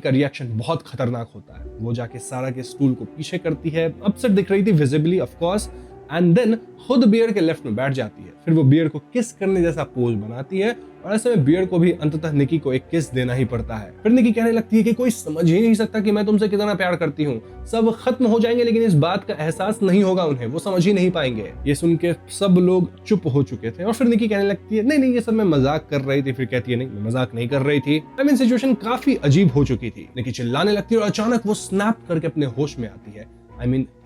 का रिएक्शन बहुत खतरनाक होता है। वो जाके सारा के स्टूल को पीछे करती है, अपसेट दिख रही थी visibly of course, and then खुद बियर के लेफ्ट में बैठ जाती है। फिर वो बियर को किस करने जैसा पोज बनाती है और ऐसे में बियर को भी अंततः निकी को एक किस देना ही पड़ता है। फिर निकी कहने लगती है कि कोई समझ ही नहीं सकता कि मैं तुमसे कितना प्यार करती हूँ, सब खत्म हो जाएंगे लेकिन इस बात का एहसास नहीं होगा उन्हें, वो समझ ही नहीं पाएंगे। ये सुन के सब लोग चुप हो चुके थे और फिर निकी कहने लगती है नहीं ये सब मैं मजाक कर रही थी। फिर कहती है नहीं मैं मजाक नहीं कर रही थी। सिचुएशन काफी अजीब हो चुकी थी। निकी चिल्लाने लगती है और अचानक वो स्नैप करके अपने होश में आती है,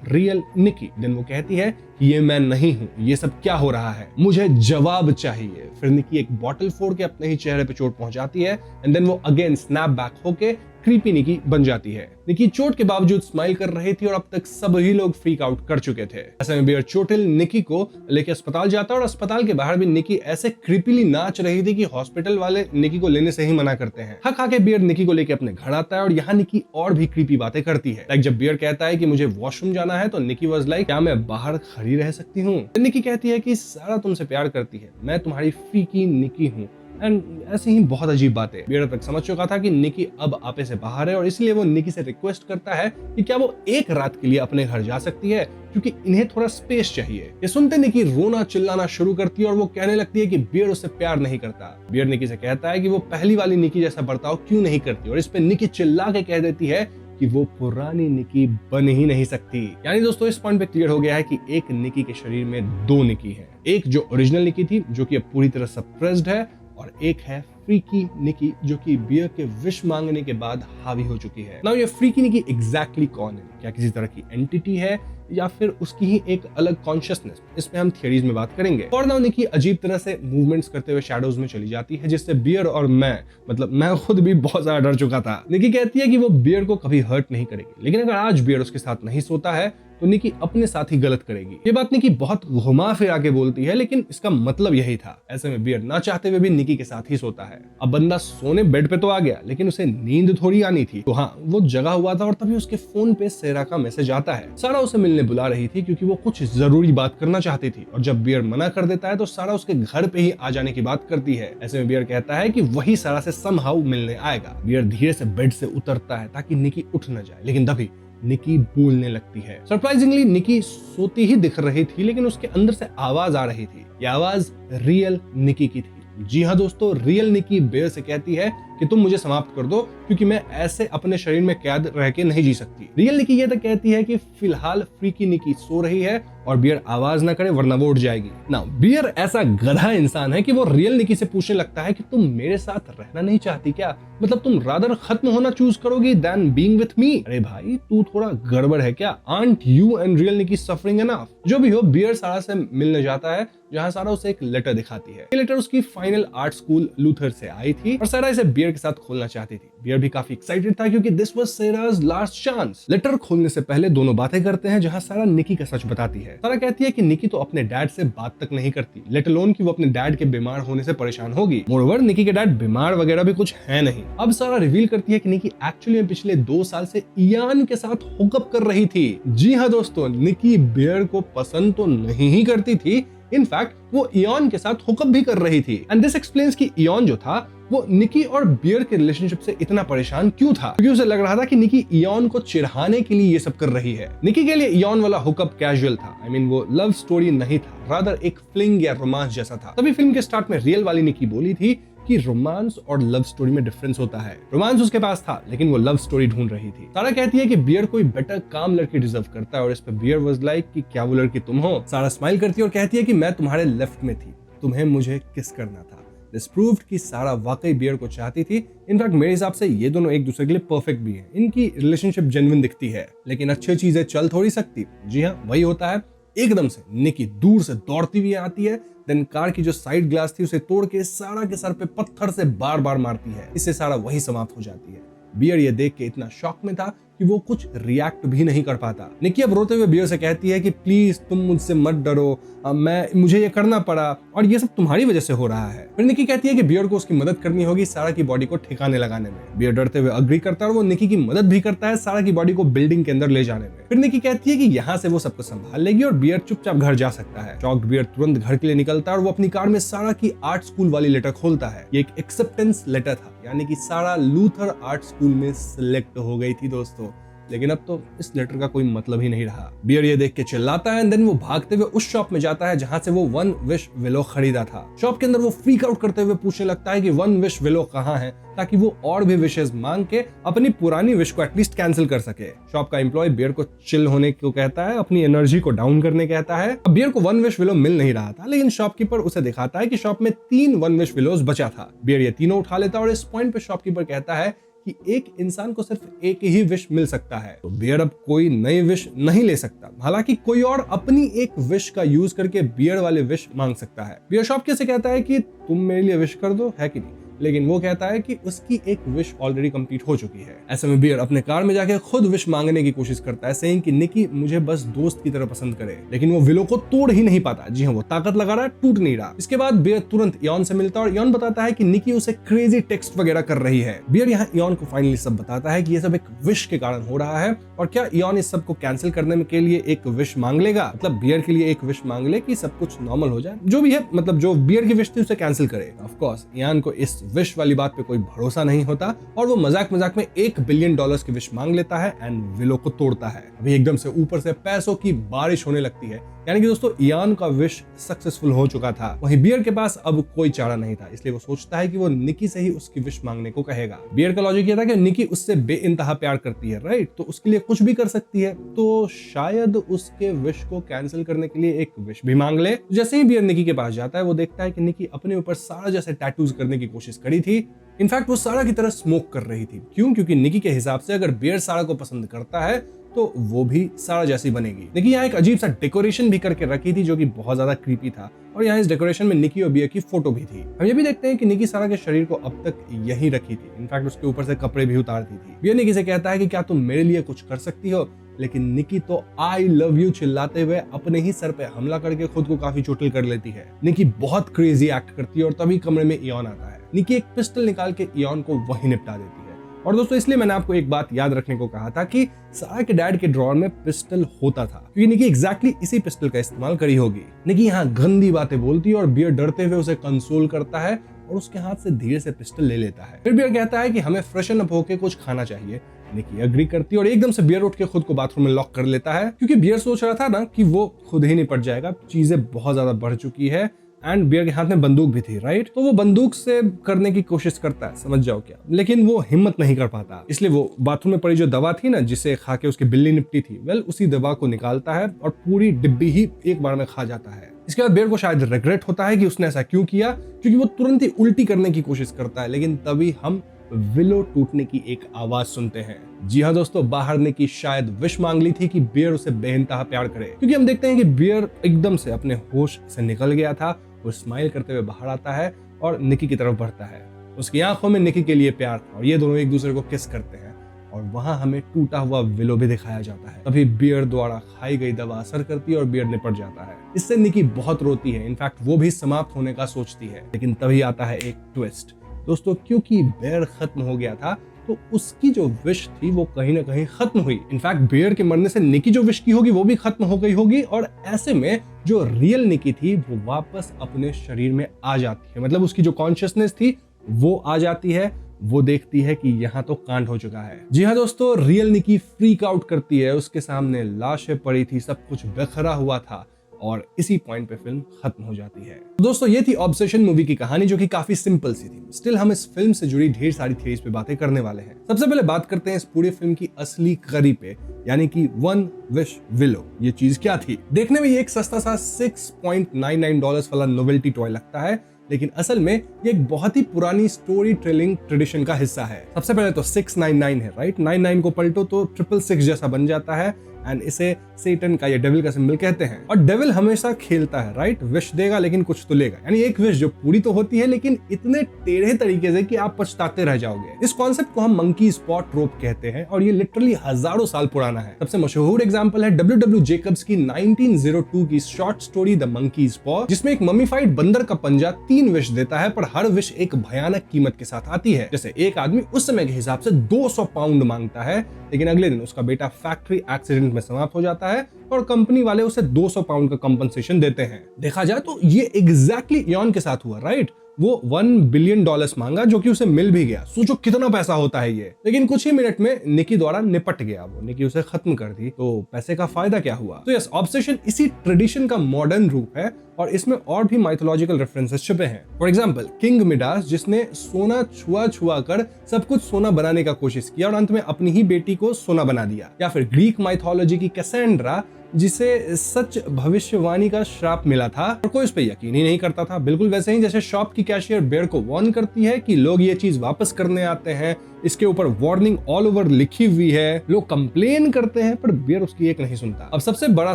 रियल निकी। देन वो कहती है कि ये मैं नहीं हूं, ये सब क्या हो रहा है, मुझे जवाब चाहिए। फिर निकी एक बॉटल फोड़ के अपने ही चेहरे पे चोट पहुंचाती है एंड देन वो अगेन स्नैप बैक होके क्रीपी निकी बन जाती है। निकी चोट के बावजूद स्माइल कर रही थी और अब तक सभी लोग फ्रीक आउट कर चुके थे। ऐसे में बियर चोटिल निकी को लेके अस्पताल जाता है और अस्पताल के बाहर भी निकी ऐसे क्रीपीली नाच रही थी कि हॉस्पिटल वाले निकी को लेने से ही मना करते हैं। हक आके बियर निकी को लेके अपने घर आता है और यहाँ निकी और भी क्रीपी बातें करती है। लाइक जब बियर कहता है कि मुझे वॉशरूम जाना है तो निकी वाज लाइक क्या मैं बाहर खड़ी रह सकती हूँ। निकी कहती है कि सारा तुमसे प्यार करती है, मैं तुम्हारी फ्रीकी निकी हूँ, एंड ऐसी ही बहुत अजीब बातें। बियर तक समझ चुका था कि निकी अब आपे से बाहर है और इसलिए वो निकी से रिक्वेस्ट करता है कि क्या वो एक रात के लिए अपने घर जा सकती है, क्योंकि इन्हें थोड़ा स्पेस चाहिए। ये सुनते निकी रोना चिल्लाना शुरू करती है और वो कहने लगती है कि बियर उससे प्यार नहीं करता। बियर निकी से कहता है कि वो पहली वाली निकी जैसा बर्ताव क्यों नहीं करती और इस पे निकी चिल्ला के कह देती है कि वो पुरानी निकी बन ही नहीं सकती। यानी दोस्तों इस पॉइंट पे क्लियर हो गया है कि एक निकी के शरीर में दो निकी है, एक जो ओरिजिनल निकी थी जो कि अब पूरी तरह सप्रेस्ड है और एक है फ्रीकी निकी जो कि बियर के विश मांगने के बाद हावी हो चुकी है। नाउ ये फ्रीकी निकी एग्जैक्टली कौन है, क्या किसी तरह की एंटिटी है या फिर उसकी ही एक अलग कॉन्शियसनेस, इस पे हम थियरीज में बात करेंगे। और नाउ निकी अजीब तरह से मूवमेंट्स करते हुए शैडोज में चली जाती है, जिससे बियर और मैं खुद भी बहुत ज्यादा डर चुका था। निकी कहती है कि वो बियर को कभी हर्ट नहीं करेगी, लेकिन अगर आज बियर उसके साथ नहीं सोता है तो निकी अपने साथ ही गलत करेगी। ये बात निकी बहुत घुमा फिरा के बोलती है, लेकिन इसका मतलब यही था। ऐसे में बियर ना चाहते हुए भी निकी के साथ ही सोता है। अब बंदा सोने बेड पे तो आ गया, लेकिन उसे नींद थोड़ी आनी थी, तो हाँ वो जगा हुआ था और तभी उसके फोन पे सेरा का मैसेज आता है। सारा उसे मिलने बुला रही थी क्योंकि वो कुछ जरूरी बात करना चाहती थी, और जब बियर मना कर देता है तो सारा उसके घर पे ही आ जाने की बात करती है। ऐसे में बियर कहता है कि वही सारा से समहाउ मिलने आएगा। बियर धीरे से बेड से उतरता है ताकि निकी उठ न जाए, लेकिन तभी निकी बोलने लगती है। सरप्राइजिंगली निकी सोती ही दिख रही थी, लेकिन उसके अंदर से आवाज आ रही थी। यह आवाज रियल निकी की थी। जी हाँ दोस्तों, रियल निकी बियर से कहती है कि तुम मुझे समाप्त कर दो क्योंकि मैं ऐसे अपने शरीर में कैद रह के नहीं जी सकती। रियल निकी ये तक कहती है कि फिलहाल फ्रीकी निकी सो रही है और बियर आवाज ना करे वरना वो उठ जाएगी। ना बियर ऐसा गधा इंसान है कि वो रियल निकी से पूछने लगता है कि तुम मेरे साथ रहना नहीं चाहती क्या, मतलब तुम रादर खत्म होना चूज करोगी देन बीइंग विथ मी। अरे भाई तू थोड़ा गड़बड़ है क्या, aren't you and real Nikki suffering enough. जो भी हो, बियर सारा से मिलने जाता है जहां सारा उसे एक लेटर दिखाती है। ये लेटर उसकी फाइनल आर्ट स्कूल लूथर से आई थी और सारा इसे बियर बियर के साथ खोलना चाहती थी। बियर भी काफी एक्साइटेड था क्योंकि this was Sara's last chance. Letter खोलने से पहले दोनों बातें करते हैं जहां सारा निकी का सच बताती है। सारा कहती है कि निकी तो अपने डैड से बात तक नहीं करती, लेट अलोन कि वो अपने डैड के बीमार होने से परेशान होगी। मोरओवर निकी के डैड बीमार वगैरह भी कुछ है नहीं। अब सारा रिवील करती है कि निकी एक्चुअली में पिछले 2 साल से इयान के साथ हुकअप कर रही थी। जी हाँ दोस्तों, निकी बियर को पसंद तो नहीं ही करती थी, इनफैक्ट वो इयान के साथ हुकअप भी कर रही थी। एंड दिस एक्सप्लेन्स कि इयान जो था वो निकी और बियर के रिलेशनशिप से इतना परेशान क्यों था, क्योंकि उसे लग रहा था कि निकी इयान को चिढ़ाने के लिए ये सब कर रही है। निकी के लिए इयान वाला हुकअप कैजुअल था, आई मीन वो लव स्टोरी नहीं था, रादर एक फ्लिंग या रोमांस जैसा था। तभी फिल्म के स्टार्ट में रियल वाली निकी बोली थी कि रोमांस और लव स्टोरी में डिफरेंस होता है। रोमांस उसके पास था लेकिन वो लव स्टोरी ढूंढ रही थी। सारा कहती है कि बियर कोई बेटर काम लड़की डिजर्व करता है और इस पे बियर वाज लाइक कि क्या वो लड़की तुम हो। सारा स्माइल करती है और कहती है कि मैं तुम्हारे लेफ्ट में थी, तुम्हें मुझे किस करना था। दिस प्रूव्ड कि सारा वाकई बियर को चाहती थी। इनफैक्ट मेरे हिसाब से ये दोनों एक दूसरे के लिए परफेक्ट भी हैं। इनकी रिलेशनशिप जेन्युइन दिखती है, लेकिन अच्छी चीजें चल थोड़ी सकती। जी हाँ, वही होता है। एकदम से निकी दूर से दौड़ती हुई आती है, देन कार की जो साइड ग्लास थी उसे तोड़ के सारा के सर पे पत्थर से बार बार मारती है। इससे सारा वही समाप्त हो जाती है। बियर ये देख के इतना शॉक में था कि वो कुछ रिएक्ट भी नहीं कर पाता। निकी अब रोते हुए बियर से कहती है कि प्लीज तुम मुझसे मत डरो, मुझे ये करना पड़ा और ये सब तुम्हारी वजह से हो रहा है। फिर निकी कहती है कि बियर को उसकी मदद करनी होगी सारा की बॉडी को ठिकाने लगाने में। बियर डरते हुए अग्री करता है और वो निकी की मदद भी करता है सारा की बॉडी को बिल्डिंग के अंदर ले जाने में। फिर निकी कहती है कि यहाँ से वो सबको संभाल लेगी और बियर चुपचाप घर जा सकता है। चौक्ड बियर तुरंत घर के लिए निकलता है और वो अपनी कार में सारा की आर्ट स्कूल वाली लेटर खोलता है। ये एक एक्सेप्टेंस लेटर था, यानी कि सारा लूथर आर्ट स्कूल में सिलेक्ट हो गई थी दोस्तों। लेकिन अब तो इस लेटर का कोई मतलब ही नहीं रहा। बियर ये देख के चिल्लाता है एंड देन वो भागते हुए उस शॉप में जाता है जहां से वो वन विश विलो खरीदा था। शॉप के अंदर वो फ्रीक आउट करते हुए पूछने लगता है कि वन विश विलो कहाँ है, ताकि वो और भी विशेष मांग के अपनी पुरानी विश को एटलीस्ट कैंसिल कर सके। शॉप का एम्प्लॉय बियर को चिल होने को कहता है, अपनी एनर्जी को डाउन करने कहता है। अब बियर को वन विश विलो मिल नहीं रहा था, लेकिन शॉपकीपर उसे दिखाता है कि शॉप में 3 वन विश विलोज बचा था। बियर ये तीनों उठा लेता है और इस पॉइंट पे शॉपकीपर कहता है कि एक इंसान को सिर्फ एक ही विश मिल सकता है, तो बियर अब कोई नई विश नहीं ले सकता। हालांकि कोई और अपनी एक विश का यूज करके बियर वाले विश मांग सकता है। बियर शॉपकीपर से कहता है कि तुम मेरे लिए विश कर दो, है कि नहीं, लेकिन वो कहता है कि उसकी एक विश ऑलरेडी कंप्लीट हो चुकी है। ऐसे में बियर अपने कार में जाके खुद विश मांगने की कोशिश करता है, सेइंग कि निकी मुझे बस दोस्त की तरह पसंद करे, लेकिन वो विलो को तोड़ ही नहीं पाता। जी हाँ, वो ताकत लगा रहा है, टूट नहीं रहा। इसके बाद बियर तुरंत इयान से मिलता है और इयान बताता है कि निकी उसे क्रेजी टेक्स्ट वगैरह कर रही है। बियर यहाँ इयान को फाइनली सब बताता है कि ये सब एक विश के कारण हो रहा है और क्या इयान इस सब को कैंसिल करने के लिए एक विश मांग लेगा, मतलब बियर के लिए एक विश मांग ले कि सब कुछ नॉर्मल हो जाए। जो भी है, मतलब जो बियर की विश थी उसे कैंसिल करे। ऑफ कोर्स इयान को इस विश वाली बात पे कोई भरोसा नहीं होता और वो मजाक मजाक में $1 बिलियन की विश मांग लेता है एंड विलो को तोड़ता है। अभी एकदम से ऊपर से पैसों की बारिश होने लगती है, यानी कि दोस्तों इयान का विश सक्सेसफुल हो चुका था। वहीं बियर के पास अब कोई चारा नहीं था, इसलिए वो सोचता है कि वो निकी से ही उसकी विश मांगने को कहेगा। बियर का लॉजिक ये था कि निकी उससे बेइंतहा प्यार करती है, राइट, तो उसके लिए कुछ भी कर सकती है, तो शायद उसके विश को कैंसिल करने के लिए एक विश भी मांग ले। जैसे ही बियर निकी के पास जाता है वो देखता है कि निकी अपने ऊपर सारा जैसे टैटूज करने की कोशिश करी थी। इनफैक्ट वो सारा की तरह स्मोक कर रही थी। क्यों? क्योंकि निकी के हिसाब से अगर बियर सारा को पसंद करता है तो वो भी सारा जैसी बनेगी। निकी यहाँ एक अजीब सा डेकोरेशन भी करके रखी थी जो कि बहुत ज्यादा क्रीपी था और यहाँ इस डेकोरेशन में निकी और बियर की फोटो भी थी। हम ये भी देखते हैं कि निकी सारा के शरीर को अब तक यही रखी थी, इनफैक्ट उसके ऊपर से कपड़े भी उतारती थी। बियर निकी से कहता है कि क्या तुम मेरे लिए कुछ कर सकती हो, लेकिन निकी तो आई लव यू चिल्लाते हुए अपने ही सर पे हमला करके खुद को काफी चोटिल कर लेती है। निकी बहुत क्रेजी एक्ट करती है और तभी कमरे में इयान आता है। निकी एक पिस्टल निकाल के इयान को वही निपटा देती है। और दोस्तों इसलिए मैंने आपको एक बात याद रखने को कहा था कि सारा के डैड के ड्रॉअर में पिस्टल होता था, क्योंकि निकी एग्जैक्टली इसी पिस्टल का इस्तेमाल करी होगी। निकी यहाँ गंदी बातें बोलती है और बियर डरते हुए उसे कंसोल करता है और उसके हाथ से धीरे से पिस्टल ले लेता है। फिर बियर कहता है कि हमें फ्रेशन अप होके कुछ खाना चाहिए। निकी एग्री करती है और एकदम से बियर उठ के खुद को बाथरूम में लॉक कर लेता है, क्योंकि बियर सोच रहा था ना कि वो खुद ही निपट जाएगा, चीजें बहुत ज्यादा बढ़ चुकी है एंड बियर के हाथ में बंदूक भी थी, राइट, तो वो बंदूक से करने की कोशिश करता है, समझ जाओ क्या, लेकिन वो हिम्मत नहीं कर पाता। इसलिए वो बाथरूम में पड़ी जो दवा थी ना जिसे खा के उसकी बिल्ली निपटी थी, वेल उसी दवा को निकालता है और पूरी डिब्बी ही एक बार में खा जाता है। इसके बाद बियर को शायद रिग्रेट होता है कि उसने ऐसा क्यों किया, क्योंकि वो तुरंत ही उल्टी करने की कोशिश करता है, लेकिन तभी हम विलो टूटने की एक आवाज सुनते हैं। जी हाँ दोस्तों, बाहर ने की शायद विश मांग ली थी कि बियर उसे बेइंतहा प्यार करे, क्योंकि हम देखते हैं कि बियर एकदम से अपने होश से निकल गया था। वो स्माइल करते हुए बाहर आता है और निकी की तरफ बढ़ता है। उसकी आंखों में निकी के लिए प्यार था और ये दोनों एक दूसरे को किस करते हैं और वहां हमें टूटा हुआ विलो भी दिखाया जाता है। तभी बियर द्वारा खाई गई दवा असर करती है और बियर निपट जाता है। इससे निकी बहुत रोती है, इनफैक्ट वो भी समाप्त होने का सोचती है। लेकिन तभी आता है एक ट्विस्ट दोस्तों, क्योंकि बियर खत्म हो गया था तो उसकी जो विश थी वो कहीं ना कहीं खत्म हुई। इनफैक्ट बियर के मरने से निकी जो विश की होगी वो भी खत्म हो गई होगी और ऐसे में जो रियल निकी थी वो वापस अपने शरीर में आ जाती है। मतलब उसकी जो कॉन्शियसनेस थी वो आ जाती है। वो देखती है कि यहाँ तो कांड हो चुका है। जी हाँ दोस्तों, रियल निकी फ्रीक आउट करती है। उसके सामने लाशें पड़ी थी, सब कुछ बिखरा हुआ था और इसी पॉइंट पे फिल्म खत्म हो जाती है। दोस्तों ये थी ऑब्सेशन मूवी की कहानी, जो कि काफी सिंपल सी थी। स्टिल हम इस फिल्म से जुड़ी ढेर सारी थ्योरीज पे बातें करने वाले हैं। सबसे पहले बात करते हैं इस पूरी फिल्म की असली कड़ी पे, यानी कि वन विश विलो। ये चीज क्या थी? देखने में ये एक सस्ता सा $6.99 वाला नोवेल्टी टॉय लगता है, लेकिन असल में ये एक बहुत ही पुरानी स्टोरी टेलिंग ट्रेडिशन का हिस्सा है। सबसे पहले तो 699 है, राइट? 99 को पलटो तो 666 जैसा बन जाता है एंड इसे सेटन का या डेविल का सिंबल कहते हैं। और डेविल हमेशा खेलता है, राइट? विश देगा लेकिन कुछ तो लेगा, यानी एक विश जो पूरी तो होती है लेकिन इतने टेढ़े तरीके से कि आप पछताते रह जाओगे। इस कॉन्सेप्ट को हम मंकी स्पॉट रोप कहते हैं और ये लिटरली हजारों साल पुराना है। सबसे मशहूर एग्जांपल है W.W. जेकब्स की 1902 की शॉर्ट स्टोरी द मंकीज पॉ, जिसमें एक ममीफाइड बंदर का पंजा 3 विश देता है, पर हर विश एक भयानक कीमत के साथ आती है। जैसे एक आदमी उस समय के हिसाब से 200 पाउंड मांगता है, लेकिन अगले दिन उसका बेटा फैक्ट्री एक्सीडेंट में समाप्त हो जाता है और कंपनी वाले उसे 200 पाउंड का कंपनसेशन देते हैं। देखा जाए तो ये एग्जैक्टली इयॉन के साथ हुआ, राइट? वो $1 बिलियन मांगा, जो कि उसे मिल भी गया। सोचो कितना पैसा होता है ये। लेकिन कुछ ही मिनट में निकी द्वारा निपट गया वो, निकी उसे खत्म कर दी। तो पैसे का फायदा क्या हुआ? तो यस, ऑब्सेशन इसी ट्रेडिशन का मॉडर्न रूप है और इसमें और भी माइथोलॉजिकल रेफरेंसेस छुपे हैं। फॉर एग्जांपल किंग मिडास, जिसने सोना छुआ छुआ कर सब कुछ सोना बनाने का कोशिश किया और अंत में अपनी ही बेटी को सोना बना दिया। या फिर ग्रीक माइथोलॉजी की कैसेंड्रा, जिसे सच भविष्यवाणी का श्राप मिला था और कोई उस पर यकीन ही नहीं करता था। बिल्कुल वैसे ही जैसे शॉप की कैशियर बेयर को वार्न करती है कि लोग ये चीज वापस करने आते हैं, इसके ऊपर वार्निंग ऑल ओवर लिखी हुई है, लोग कंप्लेन करते हैं पर बेयर उसकी एक नहीं सुनता। अब सबसे बड़ा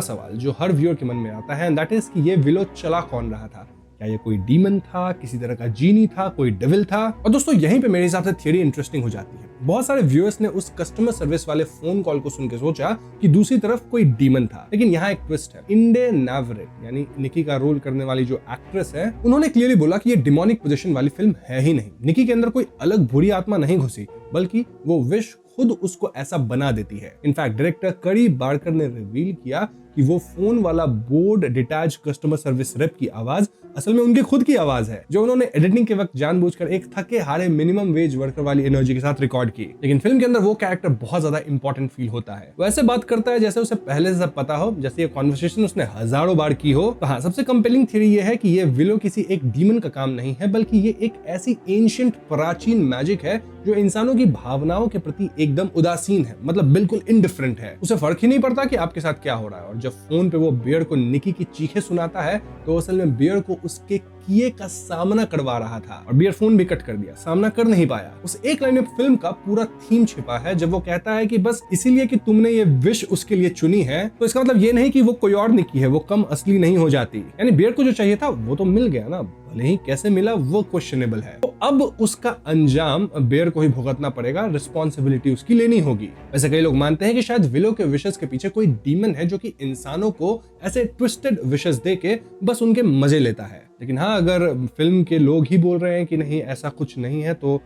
सवाल जो हर व्यूअर के मन में आता है, दैट इज कि ये विलो चला कौन रहा था? क्या ये कोई डीमन था, किसी तरह का जीनी था, कोई डेविल था? और दोस्तों यहीं पे मेरे हिसाब से थियरी इंटरेस्टिंग हो जाती है। बहुत सारे व्यूअर्स ने उस कस्टमर सर्विस वाले फोन कॉल को सुन के सोचा कि दूसरी तरफ कोई डीमन था, लेकिन यहाँ एक ट्विस्ट है। इंडे नावरेट यानी निकी का रोल करने वाली जो एक्ट्रेस है, उन्होंने क्लियरली बोला कि ये डिमोनिक पोजीशन वाली फिल्म है ही नहीं। निकी के अंदर कोई अलग बुरी आत्मा नहीं घुसी, बल्कि वो विश खुद उसको ऐसा बना देती है। इनफैक्ट डायरेक्टर करी बार्कर ने रिवील किया कि वो फोन वाला board detach customer service rape की आवाज असल में उनकी खुद की आवाज है, जो उन्होंने एडिटिंग के वक्त जानबूझकर एक थके हारे मिनिमम वेज वर्कर वाली एनर्जी के साथ रिकॉर्ड की। लेकिन फिल्म के अंदर वो कैरेक्टर बहुत ज्यादा इंपॉर्टेंट फील होता है। वो ऐसे बात करता है जैसे उसे पहले से सब पता हो, जैसे ये कॉन्वर्सेशन उसने हजारों बार की हो। तो हाँ, सबसे कंपेलिंग थ्योरी ये है कि ये विलो किसी एक डीमन का काम नहीं है, बल्कि ये एक ऐसी एंशिएंट प्राचीन मैजिक है जो इंसानों की भावनाओं के प्रति एकदम उदासीन है, मतलब बिल्कुल इनडिफरेंट है। उसे फर्क ही नहीं पड़ता कि आपके साथ क्या हो रहा है। और जब फोन पे वो बियर को निकी की चीखें सुनाता है तो असल में बियर को उसके किए का सामना करवा रहा था और बियर फोन भी कट कर दिया, सामना कर नहीं पाया। उस एक लाइन में फिल्म का पूरा थीम छिपा है, जब वो कहता है कि बस इसीलिए कि तुमने ये विश उसके लिए चुनी है, तो इसका मतलब ये नहीं कि वो कोई और निकी है, वो कम असली नहीं हो जाती। यानी बियर को जो चाहिए था वो तो मिल गया ना, भले ही कैसे मिला वो क्वेश्चनेबल है। तो अब उसका अंजाम बेयर को ही भुगतना पड़ेगा, रिस्पॉन्सिबिलिटी उसकी लेनी होगी। वैसे कई लोग मानते हैं कि शायद विलो के विशेस के पीछे कोई डीमन है जो कि इंसानों को ऐसे ट्विस्टेड विशेस दे के बस उनके मजे लेता है। लेकिन हाँ, अगर फिल्म के लोग ही बोल रहे हैं कि नहीं ऐसा कुछ नहीं है, तो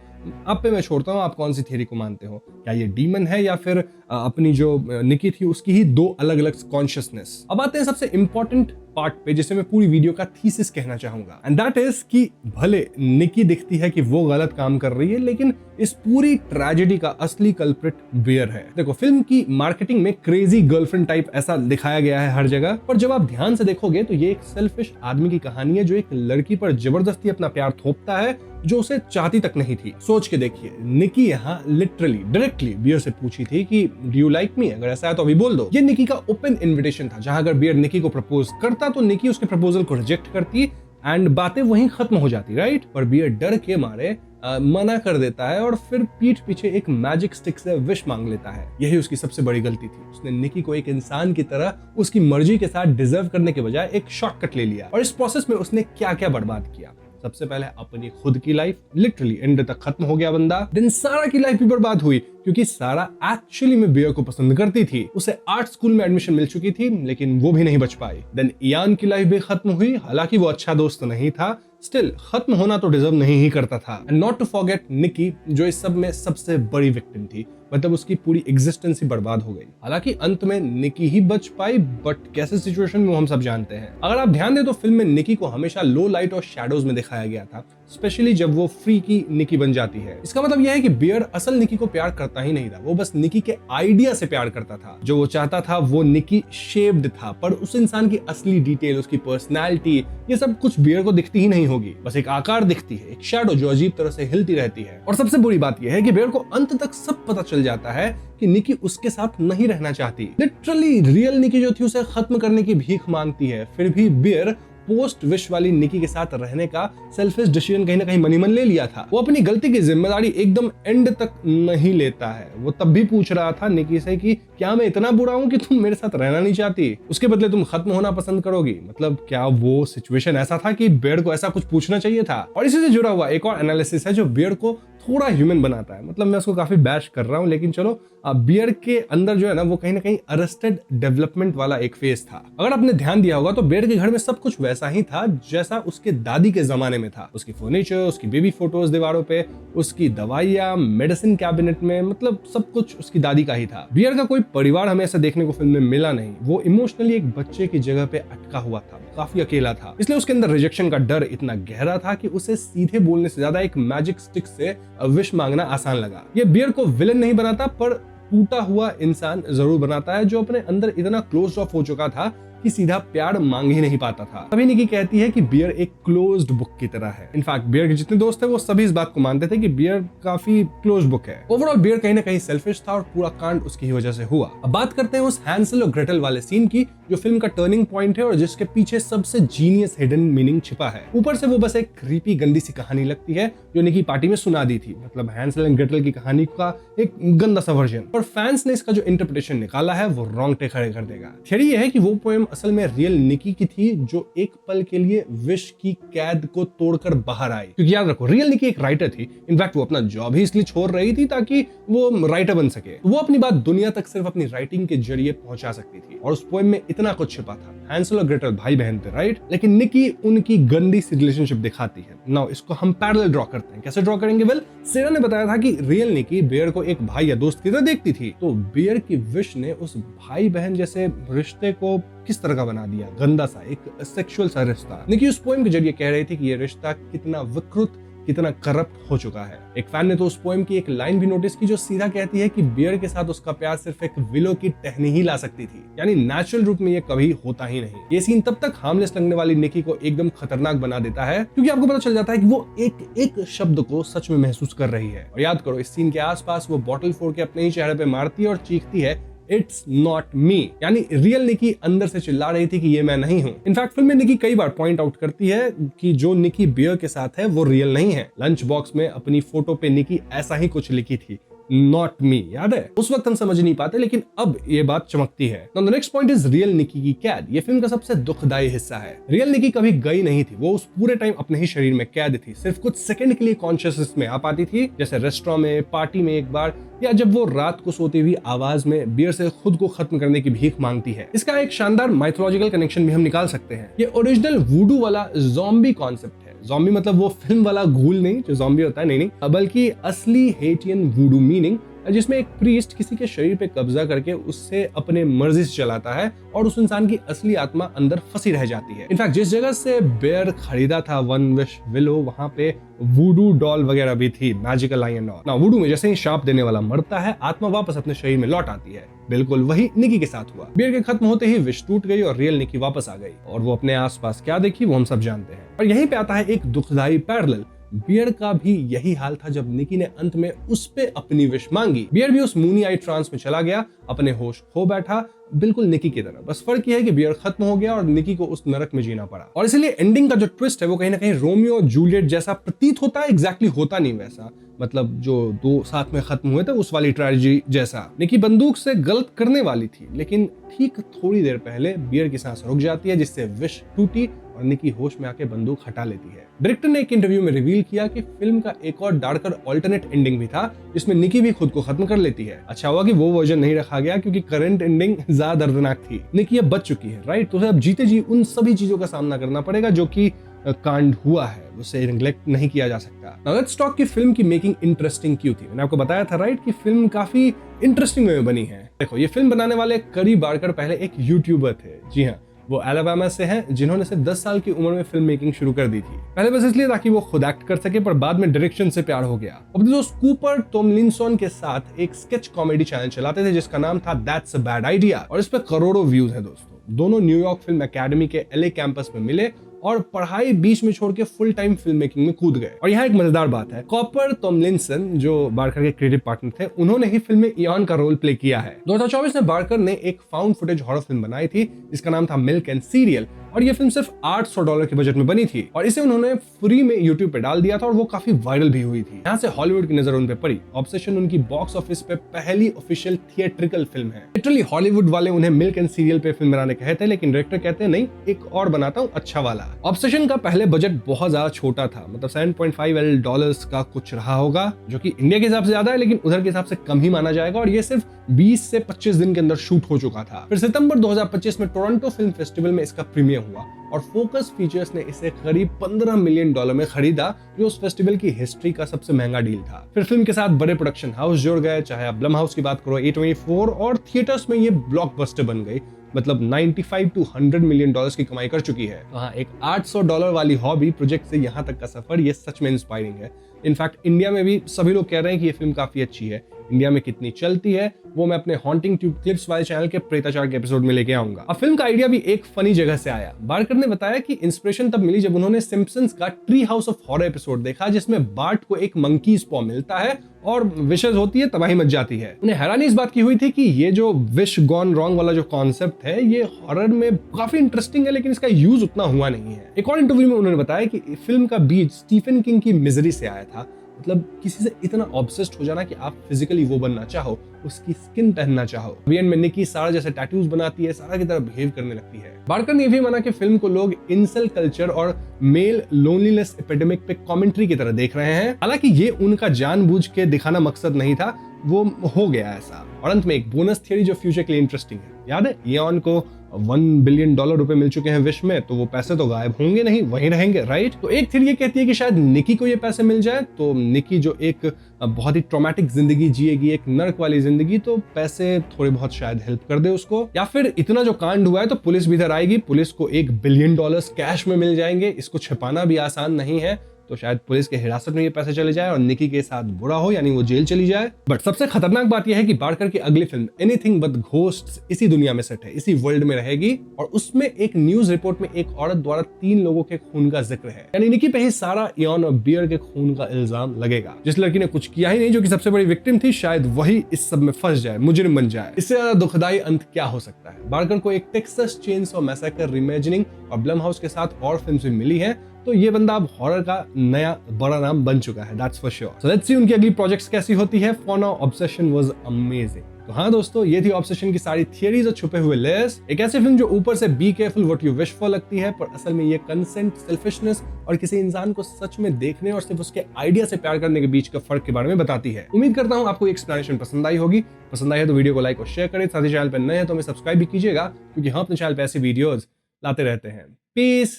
आप पे मैं छोड़ता हूँ, आप कौन सी थियरी को मानते हो? क्या ये डीमन है या फिर अपनी जो निकी थी उसकी ही दो अलग अलग कॉन्शियसनेस? अब आते हैं सबसे इंपॉर्टेंट पार्ट पे, जिसे मैं पूरी वीडियो का थीसिस कहना चाहूंगा, एंड दैट इज कि भले निकी दिखती है कि वो गलत काम कर रही है, लेकिन इस पूरी ट्रेजेडी का असली कल्प्रिट बियर है। देखो, फिल्म की मार्केटिंग में क्रेजी गर्लफ्रेंड टाइप ऐसा दिखाया गया है हर जगह, पर जब आप ध्यान से देखोगे तो ये एक सेल्फिश आदमी की कहानी है जो एक लड़की पर जबरदस्ती अपना प्यार थोपता है जो उसे चाहती तक नहीं थी। सोच के देखिए, निकी यहाँ लिटरली डायरेक्टली बियर से पूछी थी कि डू यू लाइक मी, अगर ऐसा है तो अभी बोल दो। ये निकी का ओपन इन्विटेशन था, जहां अगर बियर निकी को प्रपोज करता तो निकी उसके प्रपोजल को रिजेक्ट करती एंड बातें वहीं खत्म हो जाती, राइट? पर बियर डर के मारे मना कर देता है और फिर पीठ पीछे एक मैजिक स्टिक से विश मांग लेता है। यही उसकी सबसे बड़ी गलती थी। उसने निकी को एक इंसान की तरह उसकी मर्जी के साथ डिजर्व करने के बजाय एक शॉर्टकट ले लिया और इस प्रोसेस में उसने क्या क्या बर्बाद किया। सबसे पहले अपनी खुद की लाइफ, लिटरली एंड तक खत्म हो गया बंदा। देन सारा की लाइफ भी बर्बाद हुई क्योंकि सारा एक्चुअली में बियर को पसंद करती थी। उसे आर्ट स्कूल में एडमिशन मिल चुकी थी लेकिन वो भी नहीं बच पाई। देन इयान की लाइफ भी खत्म हुई, हालांकि वो अच्छा दोस्त नहीं था, स्टिल खत्म होना तो डिजर्व नहीं ही करता था। एंड नॉट टू फॉरगेट निकी, जो इस सब में सबसे बड़ी विक्टिम थी, मतलब उसकी पूरी एग्जिस्टेंस ही बर्बाद हो गई। हालांकि अंत में निकी ही बच पाई, बट कैसे सिचुएशन में हम सब जानते हैं। अगर आप ध्यान दें तो फिल्म में निकी को हमेशा लो लाइट और शैडोज में दिखाया गया था, स्पेशली जब वो फ्री की निकी बन जाती है। इसका मतलब यह है कि बियर असल निकी को प्यार करता ही नहीं था, वो बस निकी के आइडिया से प्यार करता था। जो वो चाहता था वो निकी शेप्ड था, पर उस इंसान की असली डिटेल, उसकी पर्सनैलिटी, ये सब कुछ बियर को दिखती ही नहीं होगी। बस एक आकार दिखती है, एक शैडो जो अजीब तरह से हिलती रहती है। और सबसे बुरी बात यह है कि बियर को अंत तक सब पता चल जाता है कि निकी उसके साथ नहीं रहना चाहती। लिटरली रियल निकी जो थी उसे खत्म करने की भीख मांगती है, फिर भी बियर पोस्ट विश वाली निकी के साथ रहने का सेल्फिश डिसीजन कहीं ना कहीं मनी मन ले लिया था। वो अपनी गलती की जिम्मेदारी एकदम एंड तक नहीं लेता है। वो तब भी पूछ रहा था निकी से कि क्या मैं इतना बुरा हूं कि तुम मेरे साथ रहना नहीं चाहती, उसके बदले तुम खत्म होना पसंद करोगी। मतलब क्या वो सिचुएशन ऐसा था कि बियर को ऐसा कुछ पूछना चाहिए था। और इसी से जुड़ा हुआ एक और एनालिसिस है जो बियर को थोड़ा ह्यूमन बनाता है। मतलब मैं उसको काफी बैश कर रहा हूं, लेकिन चलो, बियर के अंदर जो है ना वो कहीं ना कहीं अरेस्टेड डेवलपमेंट वाला एक फेज था। अगर आपने ध्यान दिया होगा तो बियर के घर में सब कुछ वैसा ही था जैसा उसके दादी के जमाने में था। उसकी फर्नीचर, उसकी बेबी फोटोज दीवारों पे, उसकी दवाइयां मेडिसिन कैबिनेट में, मतलब सब कुछ उसकी दादी का ही था। बियर का कोई परिवार हमें ऐसा देखने को फिल्म में मिला नहीं। वो इमोशनली एक बच्चे की जगह पे अटका हुआ था, काफी अकेला था। इसलिए उसके अंदर रिजेक्शन का डर इतना गहरा था कि उसे सीधे बोलने से ज्यादा एक मैजिक स्टिक से विश मांगना आसान लगा। ये बियर को विलन नहीं बनाता, पर टूटा हुआ इंसान जरूर बनाता है जो अपने अंदर इतना क्लोज ऑफ हो चुका था कि सीधा प्यार मांग ही नहीं पाता था। तभी निकी कहती है कि बियर एक क्लोज्ड बुक की तरह है। इनफैक्ट बियर के जितने दोस्त थे वो सभी इस बात को मानते थे कि बियर काफी क्लोज बुक है। ओवरऑल बियर कहीं ना कहीं सेल्फिश था और पूरा कांड उसकी ही वजह से हुआ। अब बात करते हैं उस हैंसल और ग्रेटल वाले सीन की जो फिल्म का टर्निंग पॉइंट है और जिसके पीछे सबसे जीनियस हिडन मीनिंग छिपा है। ऊपर से वो बस एक क्रीपी गंदी सी कहानी लगती है जो निकी पार्टी में सुना दी थी, मतलब हैंसल एंड ग्रेटल की कहानी का एक गंदा सा वर्जन। पर फैंस ने इसका जो इंटरप्रिटेशन निकाला है वो रोंगटे खड़े कर देगा। थियरी ये है कि वो पोएम असल में रियल निकी की थी जो एक पल के लिए विश की कैद को तोड़कर बाहर आई। क्योंकि याद रखो रियल निकी एक राइटर थी। इनफैक्ट वो अपना जॉब ही इसलिए छोड़ रही थी ताकि वो राइटर बन सके। वो अपनी बात दुनिया तक सिर्फ अपनी राइटिंग के जरिए पहुंचा सकती थी और उस पोएम में इतना कुछ छिपा था। हैंसल और ग्रेटल भाई बहन थे, राइट? लेकिन निकी उनकी गंदी सी रिलेशनशिप दिखाती है। नाउ इसको हम पैरेलल ड्रॉ करते हैं। कैसे ड्रॉ करेंगे? वेल, सेरा ने बताया था कि रियल निकी बियर को एक भाई या दोस्त की तरह देखती थी, तो बियर की विश ने उस भाई बहन जैसे रिश्ते को किस तरह का बना दिया, गंदा सा, एक सेक्सुअल सा रिश्ता। निकी उस पोएम के जरिए कह रही थी कि ये रिश्ता कितना विकृत, कितना करप्ट हो चुका है। एक फैन ने तो उस पोएम की एक लाइन भी नोटिस की जो सीधा कहती है कि बियर के साथ उसका प्यार सिर्फ एक विलो की टहनी ही ला सकती थी, यानी नेचुरल रूप में ये कभी होता ही नहीं। ये सीन तब तक हार्मलेस लगने वाली निकी को एकदम खतरनाक बना देता है क्योंकि आपको पता चल जाता है कि वो एक एक शब्द को सच में महसूस कर रही है। और याद करो, इस सीन के आसपास वो बॉटल फोड़ के अपने ही चेहरे पे मारती है और चीखती है, इट्स नॉट मी, यानी रियल निकी अंदर से चिल्ला रही थी कि ये मैं नहीं हूं। इनफैक्ट फिल्म में निकी कई बार पॉइंट आउट करती है कि जो निकी बियर के साथ है वो रियल नहीं है। लंच बॉक्स में अपनी फोटो पे निकी ऐसा ही कुछ लिखी थी, नॉट मी, याद है? उस वक्त हम समझ नहीं पाते, लेकिन अब ये बात चमकती है। The next point is real Nikki की कैद। ये फिल्म का सबसे दुखदाई हिस्सा है। रियल निकी कभी गई नहीं थी, वो उस पूरे टाइम अपने ही शरीर में कैद थी। सिर्फ कुछ सेकंड के लिए कॉन्शियसनेस में आ पाती थी, जैसे रेस्टोरेंट में, पार्टी में एक बार, या जब वो रात को सोती हुई आवाज में बियर से खुद को खत्म करने की भीख मांगती है। इसका एक शानदार माइथोलॉजिकल कनेक्शन भी हम निकाल सकते हैं। ये ओरिजिनल वूडू वाला ज़ॉम्बी कॉन्सेप्ट है। ज़ॉम्बी मतलब वो फिल्म वाला घूल नहीं जो ज़ॉम्बी होता है, नहीं, बल्कि असली हेटियन वूडू मीनिंग, जिसमें एक प्रीस्ट किसी के शरीर पे कब्जा करके उससे अपने मर्जी से चलाता है और उस इंसान की असली आत्मा अंदर फंसी रह जाती है। इनफैक्ट जिस जगह से बेयर खरीदा था वन विश विलो, वहां पे वूडू डॉल वगैरह भी थी, मैजिकल आई एंड ऑल। ना वूडू में जैसे ही शाप देने वाला मरता है, आत्मा वापस अपने शरीर में लौट आती है। बिल्कुल वही निकी के साथ हुआ। बियर के खत्म होते ही विश टूट गई और रियल निकी वापस आ गई, और वो अपने आसपास क्या देखी वो हम सब जानते हैं। और यहीं पे आता है एक दुखदाई पैरेलल। बियर का भी यही हाल था जब निकी ने अंत में उस पे अपनी विश मांगी। बियर भी उस मूनी आई ट्रांस में चला गया, अपने होश खो बैठा, बिल्कुल निकी की तरह। बस फर्क यह है कि बियर खत्म हो गया और निकी को उस नरक में जीना पड़ा। और इसलिए एंडिंग का जो ट्विस्ट है वो कहीं ना कहीं रोमियो और जूलियट जैसा प्रतीत होता है, एग्जैक्टली होता नहीं वैसा, मतलब जो दो साथ में खत्म हुए थे उस वाली ट्रेजेडी जैसा। निकी बंदूक से गलत करने वाली थी, लेकिन ठीक थोड़ी देर पहले बियर की सांस रुक जाती है जिससे विश टूटी और निकी होश में आके बंदूक हटा लेती है। डायरेक्टर ने एक इंटरव्यू में रिवील किया कि फिल्म का एक और डार्कर ऑल्टरनेट एंडिंग भी था जिसमें निकी भी खुद को खत्म कर लेती है। अच्छा हुआ कि वो वर्जन नहीं रखा गया क्योंकि करंट एंडिंग ज्यादा दर्दनाक थी। निकी अब बच चुकी है, राइट, तो उसे अब जीते जी उन सभी चीजों का सामना करना पड़ेगा जो कि कांड हुआ है, उसे नेग्लेक्ट नहीं किया जा सकता। नाउ लेट्स टॉक कि फिल्म की मेकिंग इंटरेस्टिंग क्यों थी। मैंने आपको बताया था, राइट, कि फिल्म काफी इंटरेस्टिंग वे में बनी है। देखो, ये फिल्म बनाने वाले करी बार्कर पहले एक यूट्यूबर थे। जी हाँ, वो अलाबामा से हैं, जिन्होंने सिर्फ 10 साल की उम्र में फिल्म मेकिंग शुरू कर दी थी। पहले बस इसलिए ताकि वो खुद एक्ट कर सके, पर बाद में डायरेक्शन से प्यार हो गया। अपने दोस्त कूपर टॉमलिंसन के साथ एक स्केच कॉमेडी चैनल चलाते थे जिसका नाम था दैट्स अ बैड आइडिया, और इस पे करोड़ों व्यूज हैं दोस्तों। दोनों न्यूयॉर्क फिल्म एकेडमी के एलए कैंपस में मिले और पढ़ाई बीच में छोड़ के फुल टाइम फिल्म मेकिंग में कूद गए। और यहाँ एक मजेदार बात है, कॉपर टॉमलिंसन जो बार्कर के क्रिएटिव पार्टनर थे, उन्होंने ही फिल्म में इयान का रोल प्ले किया है। 2024 में बार्कर ने एक फाउंड फुटेज हॉरर फिल्म बनाई थी जिसका नाम था मिल्क एंड सीरियल, और ये फिल्म सिर्फ $800 के बजट में बनी थी और इसे उन्होंने फ्री में यूट्यूब पे डाल दिया था और वो काफी वायरल भी हुई थी। यहाँ से हॉलीवुड की नजर उन पे पड़ी। ऑब्सेशन उनकी बॉक्स ऑफिस पे पहली ऑफिशियल थिएट्रिकल फिल्म है। लिटरली हॉलीवुड वाले उन्हें मिल्क एंड सीरियल पे फिल्म बनाने कहे थे, लेकिन डायरेक्टर कहते हैं नहीं, एक और बनाता हूँ अच्छा वाला। ऑब्सेशन का पहले बजट बहुत ज्यादा छोटा था, मतलब $7.5 का कुछ रहा होगा, जो कि इंडिया के हिसाब से ज्यादा है लेकिन उधर के हिसाब से कम ही माना जाएगा, और ये सिर्फ 20 से 25 दिन के अंदर शूट हो चुका था। फिर सितंबर 2025 में टोरंटो फिल्म फेस्टिवल में इसका प्रीमियर हुआ और फोकस फीचर्स ने इसे करीब $15 मिलियन में खरीदा, जो उस फेस्टिवल की हिस्ट्री का सबसे महंगा डील था। फिर फिल्म के साथ बड़े प्रोडक्शन हाउस जुड़ गए, चाहे आप ब्लम हाउस की बात करो, A24, और थिएटर्स में ये ब्लॉकबस्टर बन गई, मतलब 95 to 100 मिलियन डॉलर्स की कमाई कर चुकी है। तो हाँ, एक $800 वाली हॉबी प्रोजेक्ट से यहाँ तक का सफर, ये सच में इंस्पायरिंग है। इनफैक्ट इंडिया में भी सभी लोग कह रहे हैं कि ये फिल्म काफी अच्छी है। इंडिया में कितनी चलती है वो मैं अपने हॉन्टिंग ट्यूब क्लिप्स वाले चैनल के प्रेताचार के एपिसोड में लेके आऊंगा। अब फिल्म का आइडिया भी एक फनी जगह से आया। बार्कर ने बताया कि इंस्पिरेशन तब मिली जब उन्होंने सिम्पसन्स का tree house of horror episode देखा, जिसमें बार्ट को एक मंकी स्पॉ मिलता है और विशेष होती है, तबाही मच जाती है। उन्हें हैरानी इस बात की हुई थी कि ये जो विश गॉन रॉन्ग वाला जो कॉन्सेप्ट है, ये हॉरर में काफी इंटरेस्टिंग है, लेकिन इसका यूज उतना हुआ नहीं है। एक और इंटरव्यू में उन्होंने बताया कि फिल्म का बीज स्टीफन किंग की मिजरी से आया था। मतलब किसी से इतना ऑब्सेस्ड हो जाना कि आप फिजिकली वो बनना चाहो, उसकी स्किन पहनना चाहो। अभी एंड में निकी सारा जैसे टैटूज बनाती है, सारा की तरह बिहेव करने लगती है। बार्कर ने भी माना कि फिल्म को लोग इंसेल कल्चर और मेल लोनलीनेस एपिडेमिक पे कमेंट्री की तरह देख रहे हैं। हालांकि ये उनका जानबूझ के दिखाना मकसद नहीं था, वो हो गया ऐसा। और अंत में एक बोनस थियरी जो फ्यूचर के लिए इंटरेस्टिंग है। याद है, इयान को $1 बिलियन रुपए मिल चुके हैं विश में, तो वो पैसे तो गायब होंगे नहीं, वहीं रहेंगे, राइट। तो एक थियरी ये कहती है कि शायद निकी को ये पैसे मिल जाए, तो निकी जो एक बहुत ही ट्रॉमेटिक जिंदगी जिएगी, एक नर्क वाली जिंदगी, तो पैसे थोड़े बहुत शायद हेल्प कर दे उसको। या फिर इतना जो कांड हुआ है तो पुलिस भी इधर आएगी, पुलिस को $1 बिलियन कैश में मिल जाएंगे। इसको छिपाना भी आसान नहीं है, तो शायद पुलिस के हिरासत में ये पैसे चले जाए और निकी के साथ बुरा हो, यानी वो जेल चली जाए। बट सबसे खतरनाक बात यह है कि बार्कर की अगली फिल्म एनीथिंग बट घोस्ट्स इसी दुनिया में सेट है, इसी वर्ल्ड में रहेगी, और उसमें एक न्यूज रिपोर्ट में एक औरत द्वारा 3 लोगों के खून का जिक्र है। यानी निकी पे ही सारा इयान और बियर के खून का इल्जाम लगेगा। जिस लड़की ने कुछ किया ही नहीं, जो कि सबसे बड़ी विक्टिम थी, शायद वही इस सब में फंस जाए, मुजरिम बन जाए। इससे ज्यादा दुखदाई अंत क्या हो सकता है। बार्कर को एक टेक्सास चेनसॉ मैसेकर रीइमेजिनिंग और ब्लम हाउस के साथ और फिल्म्स भी मिली है, तो ये बंदा अब हॉरर का नया बड़ा नाम बन चुका है, that's for sure. So let's see उनकी अगली प्रोजेक्ट्स कैसी होती है। For now obsession was amazing. तो हाँ दोस्तों, ये थी ऑब्सेशन की सारी थियरीज और छुपे हुए लेयर्स। एक ऐसी फिल्म जो ऊपर से be careful what you wish for लगती है, पर असल में ये कंसेंट, सेल्फिशनेस और किसी इंसान को सच में देखने और सिर्फ उसके आइडिया से प्यार करने के बीच का फर्क के बारे में बताती है। उम्मीद करता हूँ आपको एक्सप्लेनेशन पसंद आई होगी। पसंद आई है तो वीडियो को लाइक और शेयर करें। साथ ही चैनल पर नए हैं तो हमें सब्सक्राइब भी कीजिएगा, क्योंकि हम अपने चैनल पर ऐसी वीडियोज लाते रहते हैं। पीस।